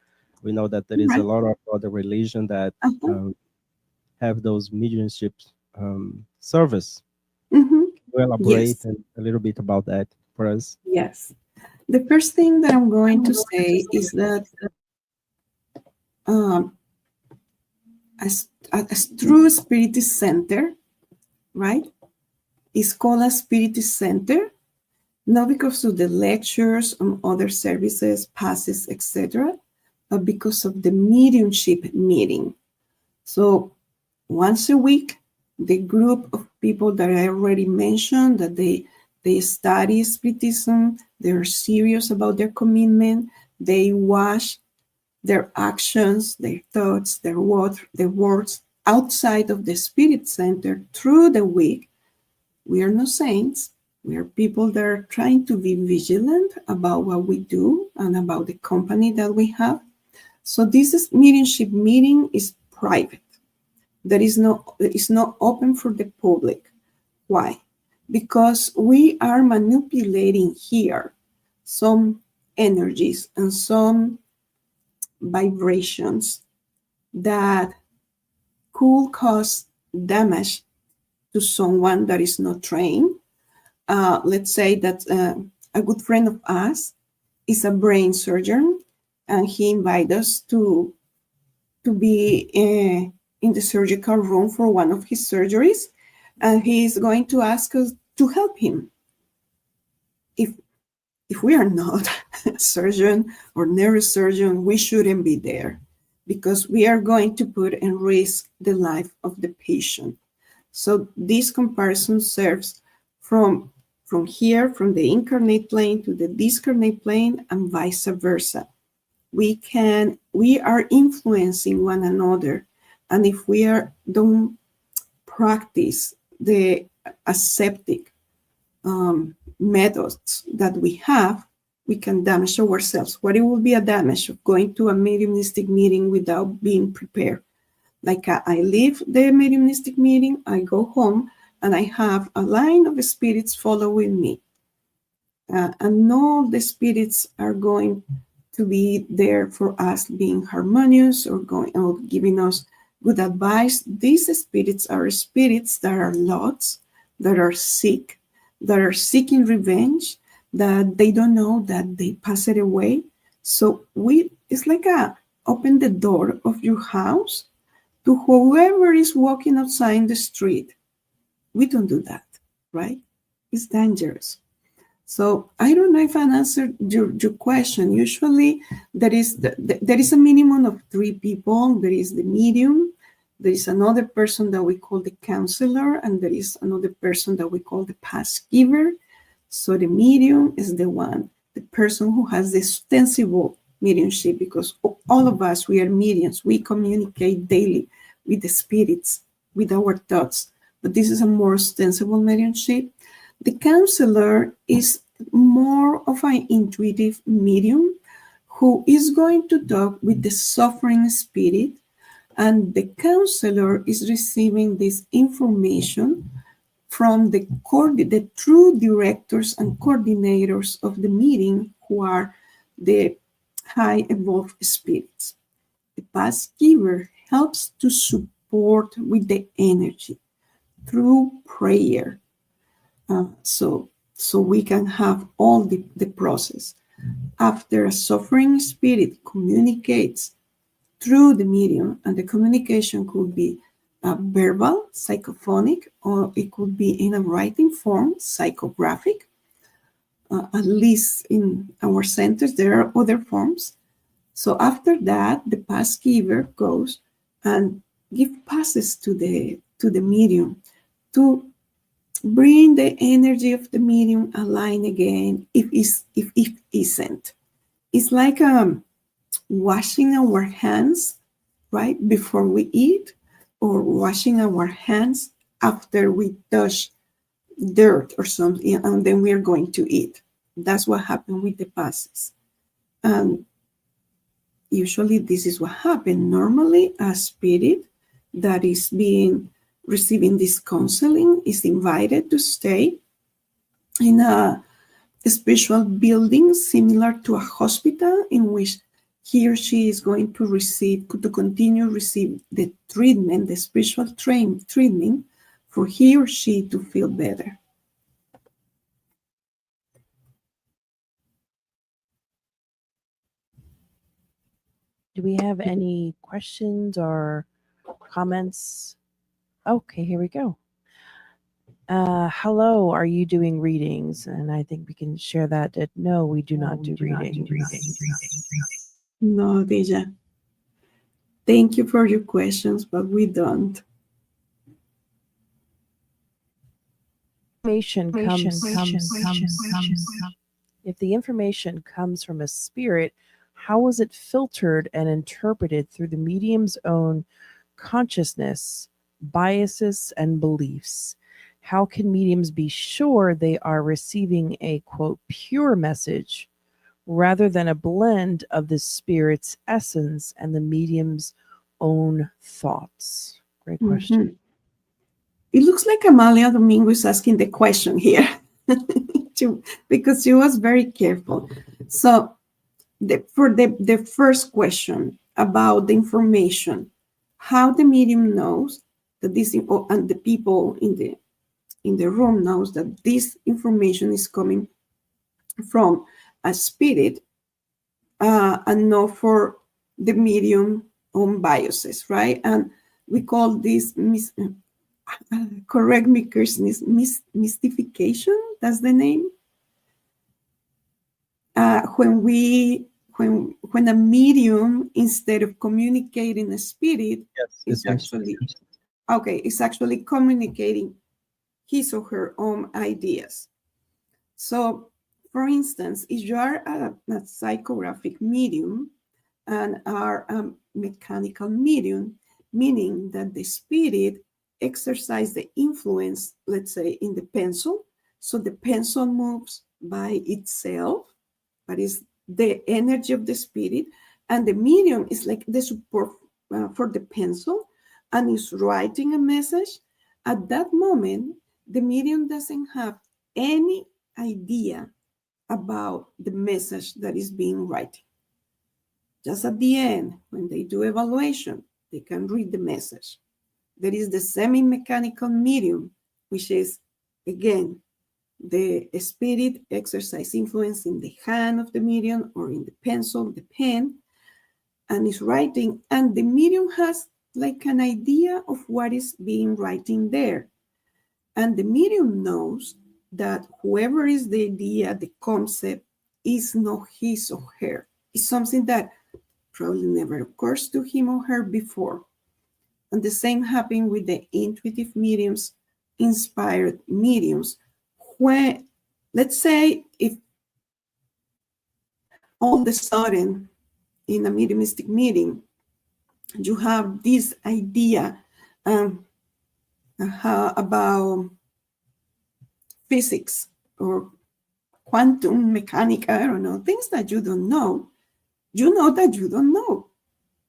S3: We know that there is a lot of other religion that have those mediumship service. Can you elaborate a little bit about that for us?
S2: Yes. The first thing that I'm going to say is that a true spiritist center, right, is called a spiritist center, not because of the lectures and other services, passes, etc., but because of the mediumship meeting. So once a week, the group of people that I already mentioned, that they study spiritism, they're serious about their commitment, they wash their actions, their thoughts, their words outside of the spirit center through the week. We are not saints. We are people that are trying to be vigilant about what we do and about the company that we have. So this mediumship meeting is private. It's not open for the public. Why? because we are manipulating here some energies and some vibrations that could cause damage to someone that is not trained. Let's say that a good friend of us is a brain surgeon, and he invited us to be in the surgical room for one of his surgeries, and he is going to ask us to help him. If we are not a surgeon or neurosurgeon, we shouldn't be there, because we are going to put in risk the life of the patient. So this comparison serves from here, from the incarnate plane to the discarnate plane, and vice versa. We are influencing one another, and if we don't practice the aseptic methods that we have, we can damage ourselves. What it will be a damage of going to a mediumistic meeting without being prepared. Like I leave the mediumistic meeting, I go home, and I have a line of spirits following me. And all the spirits are going to be there for us, being harmonious or giving us good advice. These spirits are spirits that are lost, that are sick, that are seeking revenge, that they don't know that they passed it away. So it's like open the door of your house to whoever is walking outside the street. We don't do that, right? It's dangerous. So I don't know if I answered your question. Usually there is a minimum of 3 people. There is the medium, there is another person that we call the counselor, and there is another person that we call the past giver. So the medium is the person who has the ostensible mediumship, because all of us, we are mediums. We communicate daily with the spirits, with our thoughts. But this is a more ostensible mediumship. The counselor is more of an intuitive medium who is going to talk with the suffering spirit, and the counselor is receiving this information from the true directors and coordinators of the meeting, who are the high evolved spirits. The past giver helps to support with the energy through prayer. So we can have all the process. After a suffering spirit communicates through the medium, and the communication could be verbal, psychophonic, or it could be in a writing form, psychographic. At least in our centers, there are other forms. So after that, the past giver goes and give passes to the medium to bring the energy of the medium align again if it isn't. It's like washing our hands right before we eat, or washing our hands after we touch dirt or something, and then we are going to eat. That's what happened with the passes. And usually this is what happened. Normally a spirit that is receiving this counseling is invited to stay in a spiritual building similar to a hospital, in which he or she is going to continue receive the treatment, the spiritual treatment, for he or she to feel better.
S1: Do we have any questions or comments? Okay, here we go. Hello, are you doing readings? And I think we can share that. No, we do not do readings.
S2: No, Deja. Thank you for your questions, but we don't.
S1: If the information comes from a spirit, how was it filtered and interpreted through the medium's own consciousness, biases, and beliefs? How can mediums be sure they are receiving a, quote, pure message rather than a blend of the spirit's essence and the medium's own thoughts? Great question.
S2: it looks like Amalia Domingo is asking the question here because she was very careful. So for the first question about the information, how the medium knows that this, and the people in the room knows that this information is coming from a spirit, and not for the medium own biases, right? And we call this, correct me, Kirsten, is mystification. That's the name. When a medium, instead of communicating a spirit,
S3: Yes,
S2: it's actually communicating his or her own ideas. So, for instance, if you are a psychographic medium and are a mechanical medium, meaning that the spirit exercises the influence, let's say, in the pencil. So the pencil moves by itself, but it's the energy of the spirit, and the medium is like the support for the pencil, and is writing a message. At that moment, the medium doesn't have any idea about the message that is being written. Just at the end, when they do evaluation, they can read the message. There is the semi-mechanical medium, which is, again, the spirit exercise influence in the hand of the medium or in the pencil, the pen, and is writing, and the medium has like an idea of what is being writing there. And the medium knows that whoever is the idea, the concept, is not his or her. It's something that probably never occurs to him or her before. And the same happened with the intuitive mediums, inspired mediums. When, let's say, if all of a sudden in a mediumistic meeting, you have this idea about physics or quantum mechanics, I don't know, things that you don't know, you know that you don't know.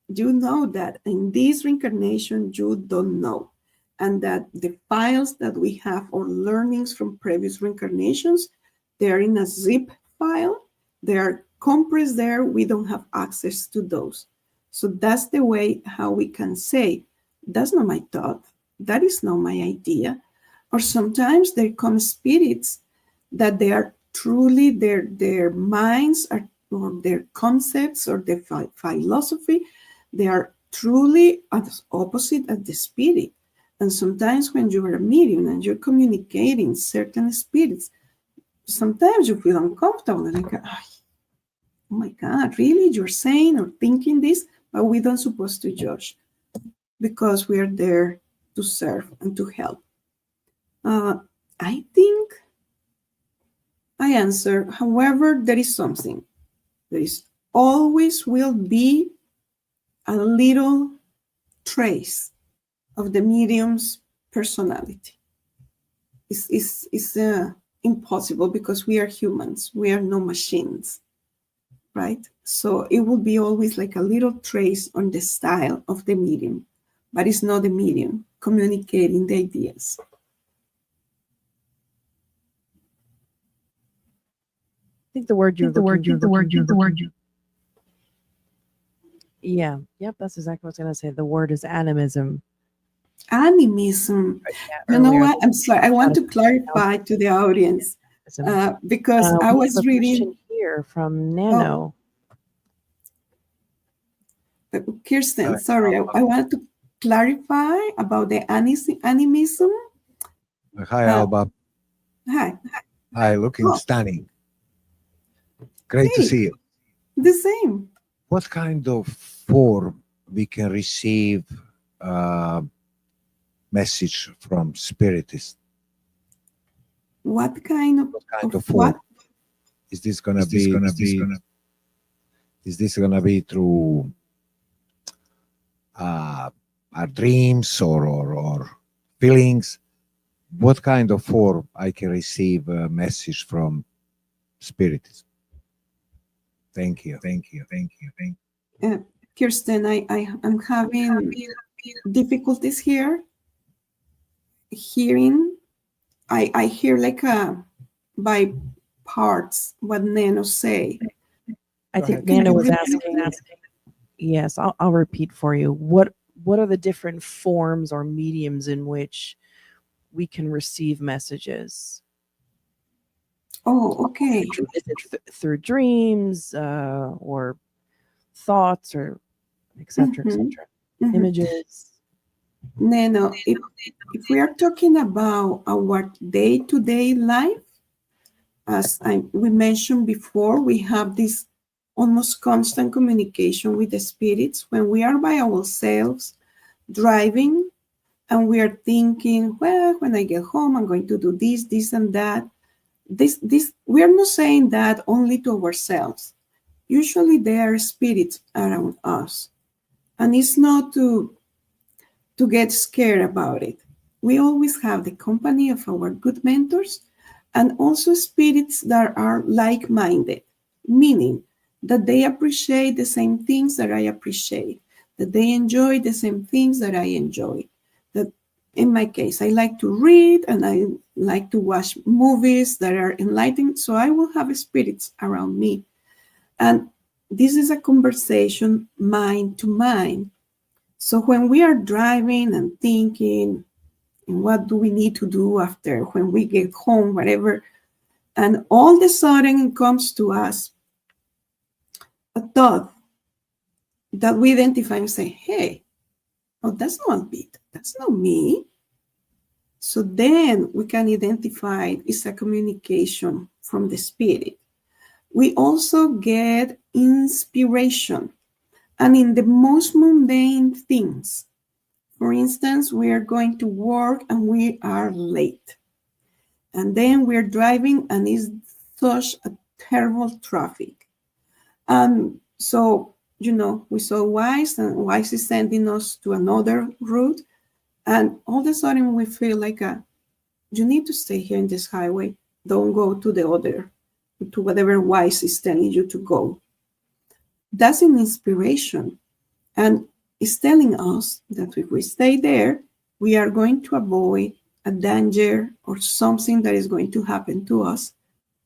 S2: You know that in this reincarnation, you don't know. And that the files that we have or learnings from previous reincarnations, they're in a zip file. They are compressed there. We don't have access to those. So that's the way how we can say, that's not my thought. That is not my idea. Or sometimes there come spirits that they are truly, their minds are, or their concepts or their philosophy, they are truly as opposite as the spirit. And sometimes when you are a medium and you're communicating certain spirits, sometimes you feel uncomfortable. Like, oh my God, really? You're saying or thinking this? But we don't supposed to judge because we are there to serve and to help. I think I answer. However, there is something. There is always will be a little trace of the medium's personality. It's impossible because we are humans. We are no machines, right? So it will be always like a little trace on the style of the medium, but it's not the medium communicating the ideas.
S1: I think the word you're Yeah, yep, that's exactly what I was going to say. The word is animism.
S2: Animism. You know what? I'm sorry. I want to clarify to the audience because I was reading
S1: here from Nano.
S2: Kirsten, sorry, I wanted to clarify about the animism.
S4: Hi, Alba.
S2: Hi.
S4: Hi, looking stunning. Great to see you.
S2: The same.
S4: What kind of form we can receive message from spiritists?
S2: What kind of
S4: form? What? Is this gonna be? Is this gonna be through our dreams or feelings? What kind of form I can receive a message from spiritists? Thank you.
S2: Kirsten, I'm having difficulties here. hearing, I hear like by parts what Neno say.
S1: I
S3: Go
S1: think
S3: ahead.
S1: Nana
S2: you
S1: was
S2: repeat,
S1: asking. Yes, I'll repeat for you. What are the different forms or mediums in which we can receive messages?
S2: Oh, okay.
S1: Is it through dreams or thoughts or etc.
S2: Mhm,
S1: etc.
S2: mhm.
S1: Images?
S2: Neno, if we are talking about our day-to-day life, as we mentioned before, we have this almost constant communication with the spirits when we are by ourselves driving and we are thinking, well, when I get home, I'm going to do this, this, and that. This we are not saying that only to ourselves. Usually there are spirits around us. And it's not to get scared about it. We always have the company of our good mentors and also spirits that are like minded, meaning that they appreciate the same things that I appreciate, that they enjoy the same things that I enjoy. That in my case, I like to read and I like to watch movies that are enlightening, so I will have spirits around me. And this is a conversation mind to mind. So when we are driving and thinking, and what do we need to do after when we get home, whatever, and all of a sudden it comes to us a thought that we identify and say, hey, oh, that's not me, that's not me. So then we can identify it's a communication from the spirit. We also get inspiration, and in the most mundane things. For instance, we are going to work and we are late. And then we're driving and it's such a terrible traffic. So, we saw Wise and Wise is sending us to another route. And all of a sudden we feel like you need to stay here in this highway. Don't go to the other, to whatever Wise is telling you to go. That's an inspiration. And it's telling us that if we stay there, we are going to avoid a danger or something that is going to happen to us.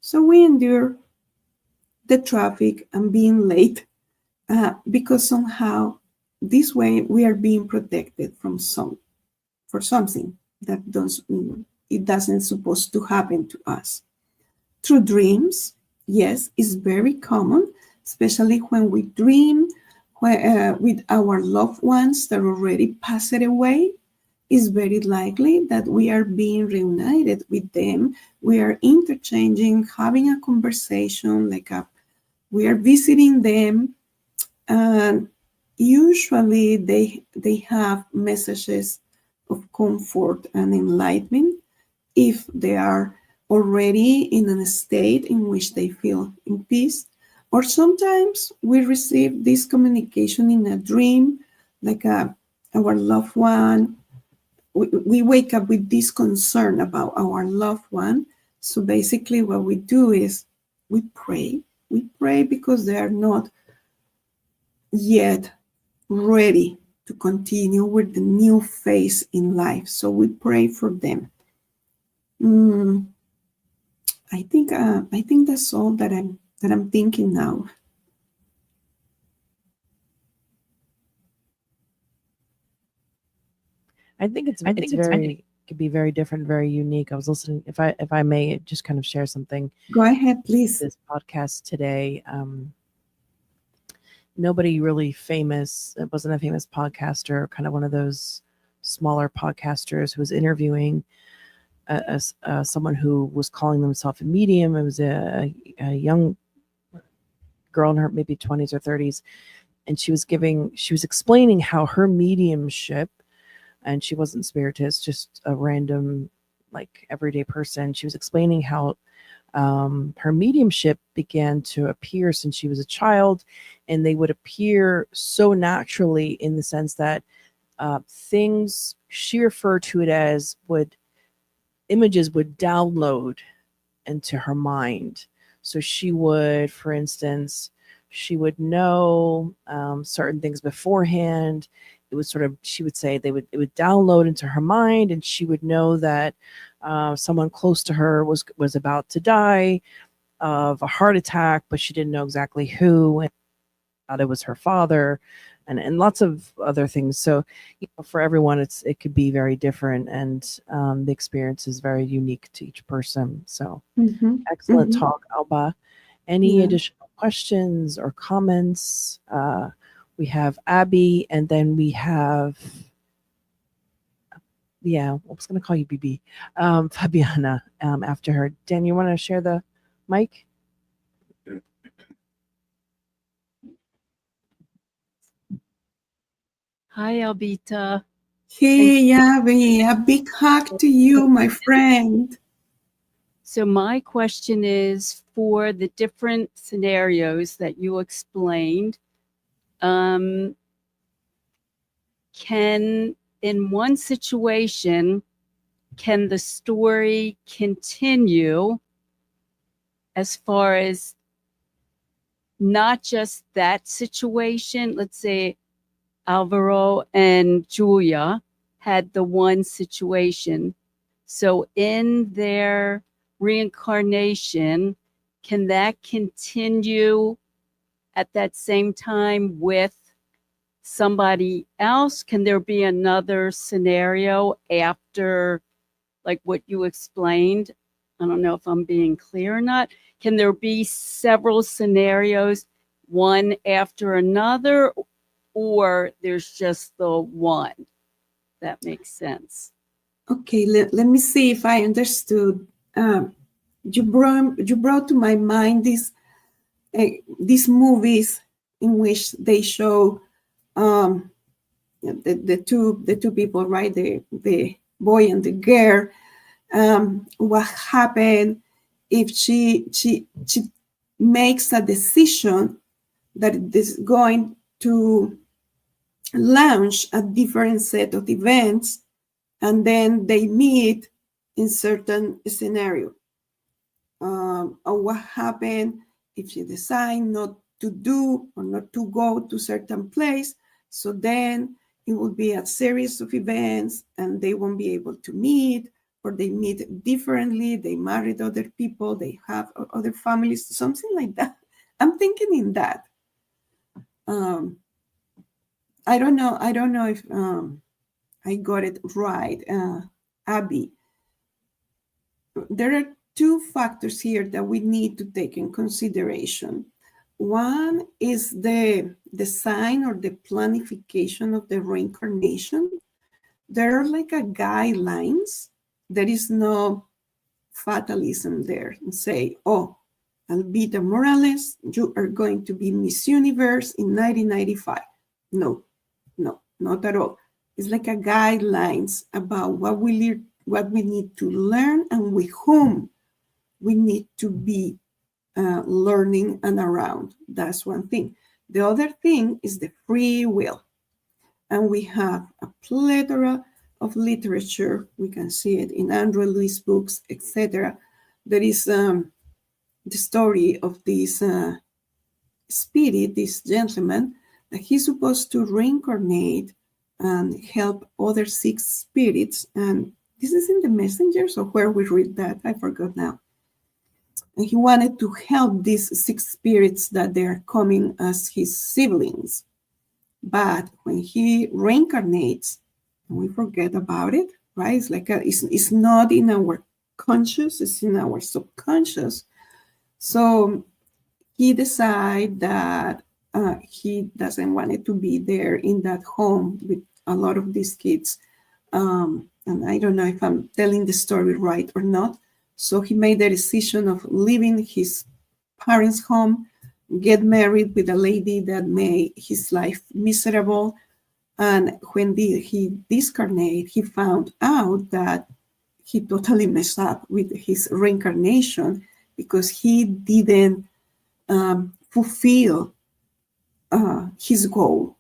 S2: So we endure the traffic and being late because somehow this way we are being protected for something that it doesn't supposed to happen to us. Through dreams, yes, it's very common, especially when we dream with our loved ones that already passed away. It's very likely that we are being reunited with them. We are interchanging, having a conversation, we are visiting them, and usually they have messages of comfort and enlightenment if they are already in a state in which they feel in peace. Or sometimes we receive this communication in a dream, our loved one. We wake up with this concern about our loved one. So basically what we do is we pray. We pray because they are not yet ready to continue with the new phase in life. So we pray for them. I think that's all that I'm thinking now.
S1: I think it's very could be very different, very unique. I was listening, if I may just kind of share something.
S2: Go ahead, please.
S1: This podcast today. Nobody really famous. It wasn't a famous podcaster, kind of one of those smaller podcasters who was interviewing someone who was calling themselves a medium. It was a young girl in her maybe 20s or 30s, and she was explaining how her mediumship, and she wasn't spiritist, just a random like everyday person. She was explaining how her mediumship began to appear since she was a child, and they would appear so naturally in the sense that things, she referred to it as, images would download into her mind. So she would, for instance, she would know certain things beforehand, it was sort of, she would say it would download into her mind, and she would know that someone close to her was about to die of a heart attack, but she didn't know exactly who, and thought it was her father, and lots of other things. So, for everyone, it could be very different, and the experience is very unique to each person. So, excellent talk, Alba. Any additional questions or comments? We have Abby, and then we have, I was going to call you BB, Fabiana, after her. Dan, you want to share the mic?
S5: Hi, Albita.
S2: Hey, Abby, a big hug to you, my friend.
S5: So my question is, for the different scenarios that you explained, can, in one situation, can the story continue as far as not just that situation? Let's say Alvaro and Julia had the one situation. So in their reincarnation, can that continue at that same time with somebody else? Can there be another scenario after, like what you explained? I don't know if I'm being clear or not. Can there be several scenarios, one after another, or there's just the one? That makes sense.
S2: Okay, let me see if I understood. You brought to my mind these movies in which they show the two people, right? The boy and the girl. What happened if she makes a decision that it is going to launch a different set of events, and then they meet in certain scenario. Or what happened if she decide not to do or not to go to certain place, so then it will be a series of events and they won't be able to meet, or they meet differently, they married other people, they have other families, something like that. I'm thinking in that. I don't know if I got it right, Abby. There are two factors here that we need to take in consideration. One is the design or the planification of the reincarnation. There are like a guidelines. There is no fatalism there and say, oh, Albita Morales, you are going to be Miss Universe in 1995. No, not at all. It's like a guidelines about what we need to learn and with whom we need to be learning and around. That's one thing. The other thing is the free will. And we have a plethora of literature. We can see it in Andrew Lee's books, etc. There is the story of this spirit, this gentleman, that he's supposed to reincarnate and help other 6 spirits. And this is in the Messengers, or where we read that, I forgot now. And he wanted to help these 6 spirits that they are coming as his siblings. But when he reincarnates, we forget about it, right? It's like it's not in our conscious, it's in our subconscious. So he decided that he doesn't want it to be there in that home with a lot of these kids. And I don't know if I'm telling the story right or not. So he made the decision of leaving his parents' home, get married with a lady that made his life miserable. And when he discarnated, he found out that he totally messed up with his reincarnation because he didn't fulfill his goal.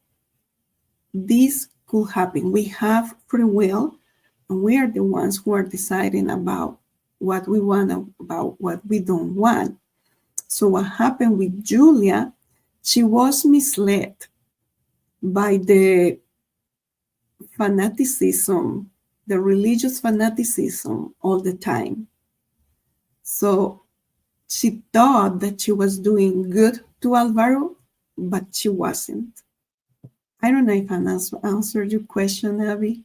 S2: This could happen. We have free will, and we are the ones who are deciding about what we want, about what we don't want. So what happened with Julia, she was misled by the fanaticism, the religious fanaticism all the time. So she thought that she was doing good to Alvaro, but she wasn't. I don't know if I answered your question, Abby.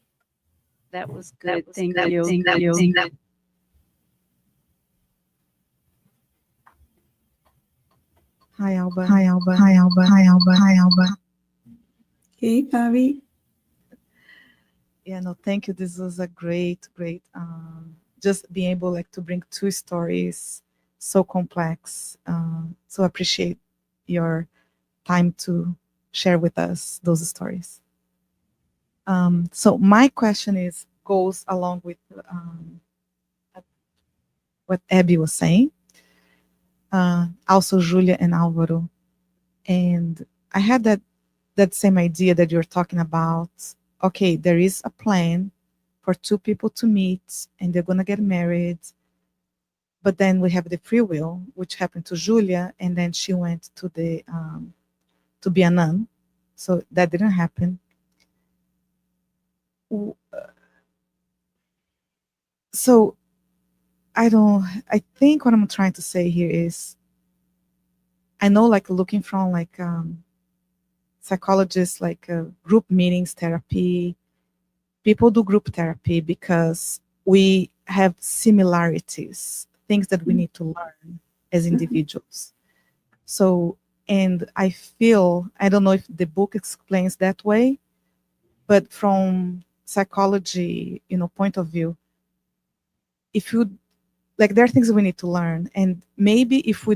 S5: That was good. Thank you.
S6: Hi, Alba. Hi, Alba. Hi, Alba. Hi, Alba. Hi, Alba.
S2: Hey, Fabi.
S6: Yeah, no, thank you. This was a great, just being able like to bring two stories so complex. So appreciate your time to share with us those stories. So my question goes along with what Abby was saying. Also Julia and Alvaro. And I had that same idea that you're talking about. Okay, there is a plan for two people to meet and they're going to get married. But then we have the free will, which happened to Julia, and then she went to to be a nun. So that didn't happen. So I think what I'm trying to say here is, I know like looking from like psychologists, like group meetings, therapy, people do group therapy because we have similarities, things that we need to learn as individuals. So, and I feel, I don't know if the book explains that way, but from psychology, point of view, if you, like there are things we need to learn. And maybe if we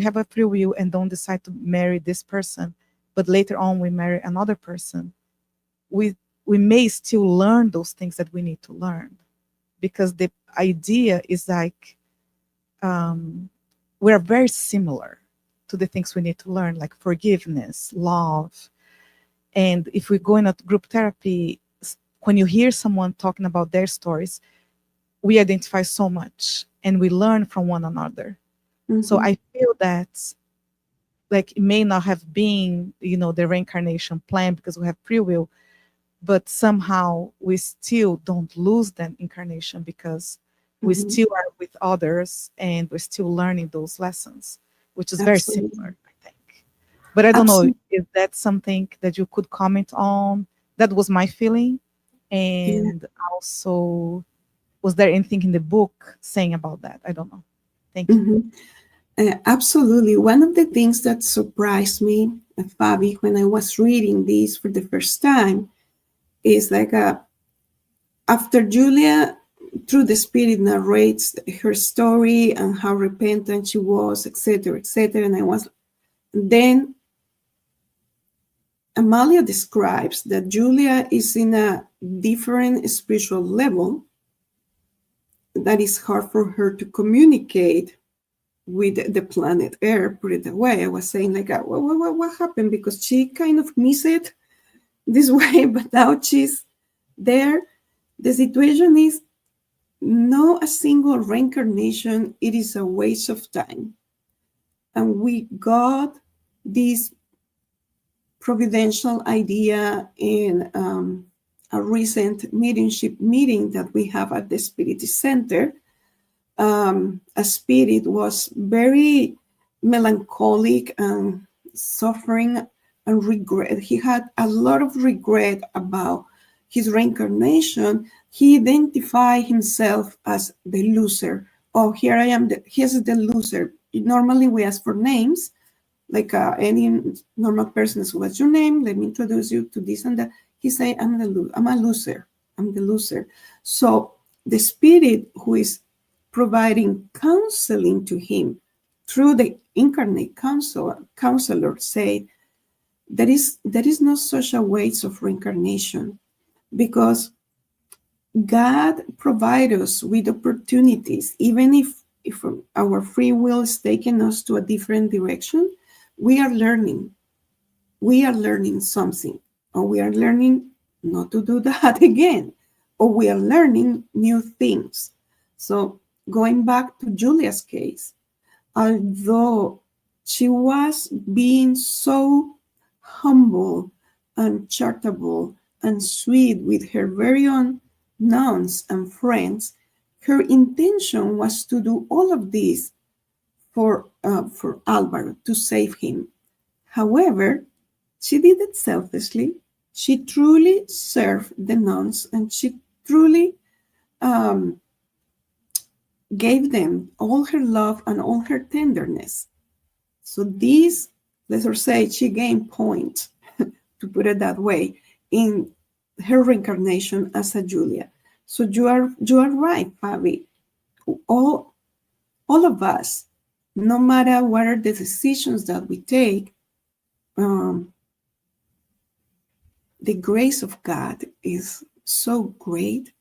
S6: have a free will and don't decide to marry this person, but later on we marry another person, we may still learn those things that we need to learn, because the idea is like we're very similar to the things we need to learn, like forgiveness, love. And if we go in a group therapy, when you hear someone talking about their stories, we identify so much and we learn from one another. So I feel that like it may not have been, the reincarnation plan because we have free will, but somehow we still don't lose that incarnation because we still are with others and we're still learning those lessons, which is very similar, I think. But I don't know if that's something that you could comment on. That was my feeling. And also, was there anything in the book saying about that? I don't know. Thank you.
S2: Absolutely. One of the things that surprised me, Fabi, when I was reading this for the first time, is like after Julia, through the spirit, narrates her story and how repentant she was, etc., and then Amalia describes that Julia is in a different spiritual level that is hard for her to communicate with the planet Earth, put it that way. I was saying like, what happened? Because she kind of missed it this way, but now she's there. The situation is not a single reincarnation. It is a waste of time. And we got this providential idea in a recent mediumship meeting that we have at the Spirit Center. A spirit was very melancholic and suffering and regret. He had a lot of regret about his reincarnation. He identified himself as the loser. Oh, here I am. Here's the loser. Normally we ask for names, like any normal person. So what's your name? Let me introduce you to this and that. He said, I'm a loser. I'm the loser. So the spirit who is providing counseling to him through the incarnate counselor say there is no such a waste of reincarnation, because God provides us with opportunities. Even if our free will is taking us to a different direction, we are learning something, or we are learning not to do that again, or we are learning new things. So going back to Julia's case, although she was being so humble and charitable and sweet with her very own nuns and friends, her intention was to do all of this for Alvaro, to save him. However, she did it selfishly. She truly served the nuns, and she truly gave them all her love and all her tenderness. So this, let us say, she gained points, to put it that way, in her reincarnation as a Julia. So you are right, Fabi. All of us, no matter what are the decisions that we take, the grace of God is so great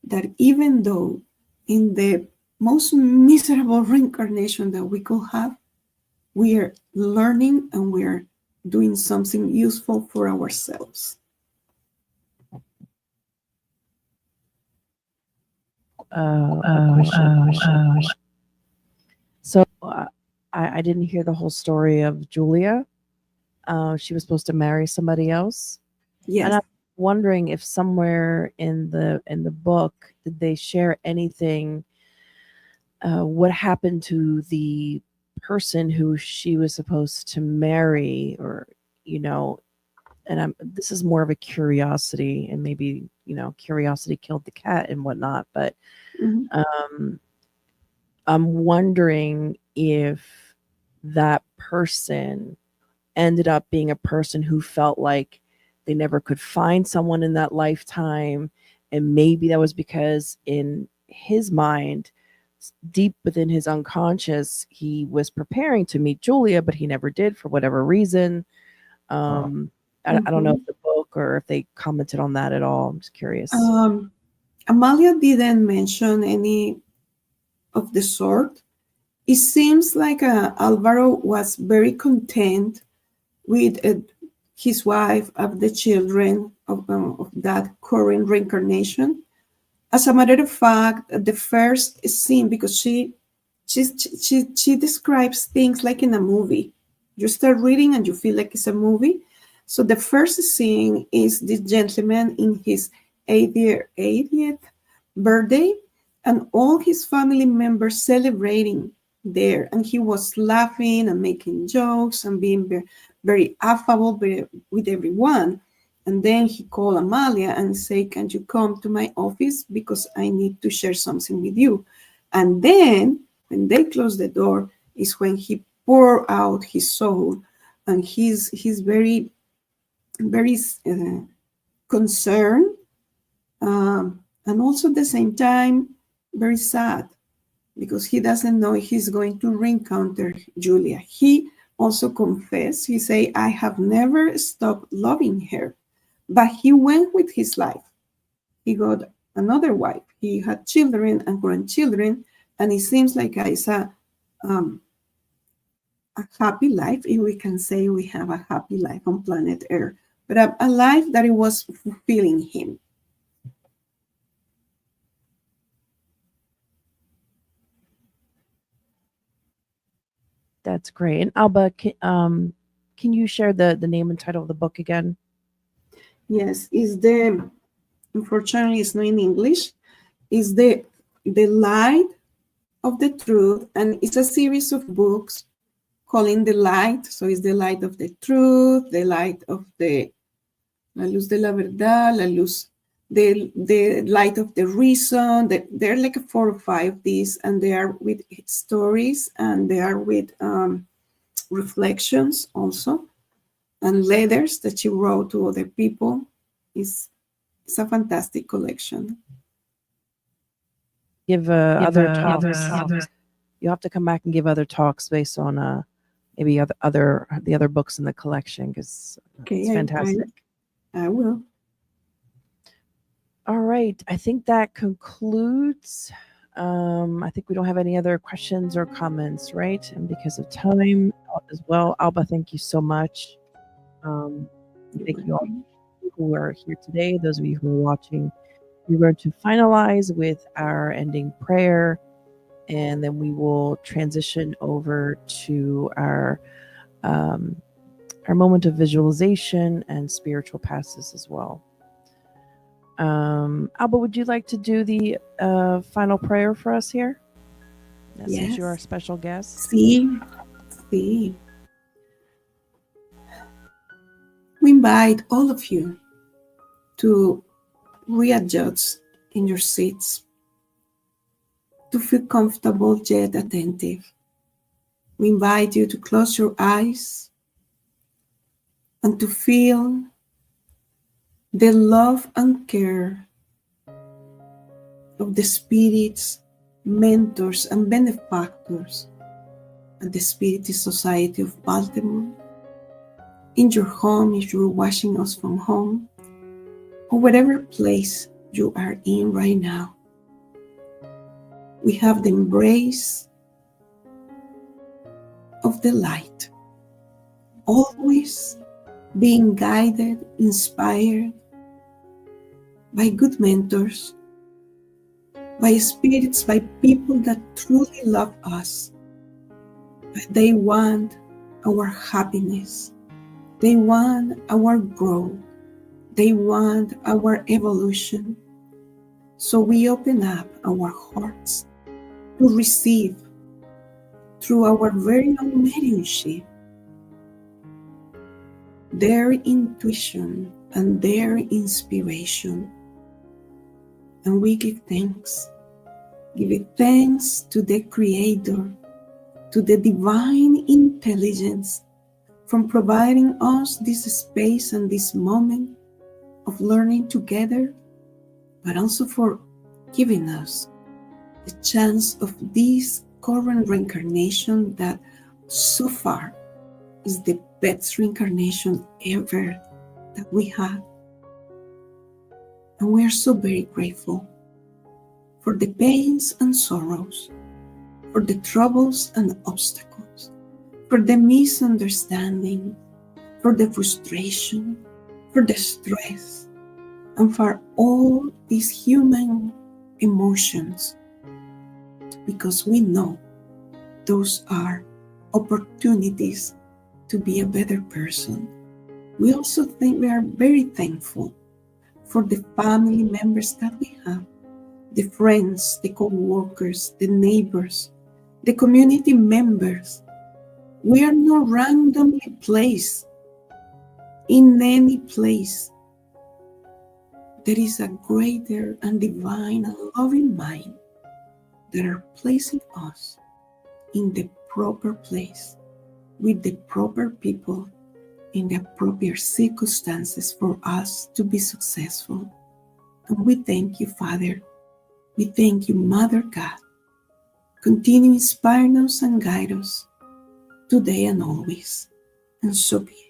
S2: that even though in the most miserable reincarnation that we could have, we are learning and we are doing something useful for ourselves.
S1: So I didn't hear the whole story of Julia. She was supposed to marry somebody else.
S2: Yes.
S1: And I'm wondering if somewhere in the book did they share anything? What happened to the person who she was supposed to marry, or and this is more of a curiosity, and maybe curiosity killed the cat and whatnot, but I'm wondering if that person ended up being a person who felt like they never could find someone in that lifetime, and maybe that was because in his mind, deep within his unconscious, he was preparing to meet Julia, but he never did for whatever reason. I don't know if the book or if they commented on that at all. I'm just curious.
S2: Amalia didn't mention any of the sort. It seems like Alvaro was very content with his wife, of the children of that current reincarnation. As a matter of fact, the first scene, because she describes things like in a movie. You start reading and you feel like it's a movie. So the first scene is this gentleman in his 80th birthday, and all his family members celebrating there. And he was laughing and making jokes and being very, very affable with everyone. And then he called Amalia and said, "Can you come to my office because I need to share something with you?" And then when they closed the door is when he poured out his soul, and he's very, very concerned, and also at the same time very sad, because he doesn't know if he's going to re-encounter Julia. He also confessed, he said, "I have never stopped loving her." But he went with his life. He got another wife. He had children and grandchildren, and it seems like it's a happy life, if we can say we have a happy life on planet Earth, but a life that it was fulfilling him.
S1: That's great. And Alba, can you share the name and title of the book again?
S2: Yes, unfortunately, it's not in English. It's the Light of the Truth, and it's a series of books calling the light. So it's the light of the truth, the light of la luz de la verdad, la luz, the light of the reason. There are like 4 or 5 of these, and they are with stories, and they are with reflections also, and letters that she wrote to other people. It's a fantastic collection.
S1: Give other talks. You have to come back and give other talks based on maybe the other books in the collection, because it's fantastic.
S2: I will.
S1: All right. I think that concludes. I think we don't have any other questions or comments, right? And because of time as well, Alba, thank you so much. Thank you all who are here today. Those of you who are watching, we're going to finalize with our ending prayer, and then we will transition over to our moment of visualization and spiritual passes as well. Alba, would you like to do the final prayer for us here? Since you're our
S2: Yes.
S1: special guest.
S2: See. We invite all of you to readjust in your seats, to feel comfortable yet attentive. We invite you to close your eyes and to feel the love and care of the spirits, mentors, and benefactors at the Spirit Society of Baltimore, in your home if you're watching us from home, or whatever place you are in right now. We have the embrace of the light, always being guided, inspired by good mentors, by spirits, by people that truly love us. They want our happiness. They want our growth. They want our evolution. So we open up our hearts to receive through our very own mediumship their intuition and their inspiration. And we give thanks. Give it thanks to the Creator, to the divine intelligence, from providing us this space and this moment of learning together, but also for giving us the chance of this current reincarnation that so far is the best reincarnation ever that we had. And we are so very grateful for the pains and sorrows, for the troubles and obstacles, for the misunderstanding, for the frustration, for the stress, and for all these human emotions, because we know those are opportunities to be a better person. We also think we are very thankful for the family members that we have, the friends, the co-workers, the neighbors, the community members. We are not randomly placed in any place. There is a greater and divine and loving mind that are placing us in the proper place with the proper people in the appropriate circumstances for us to be successful. And we thank you, Father. We thank you, Mother God. Continue inspiring us and guide us today and always. And so be it.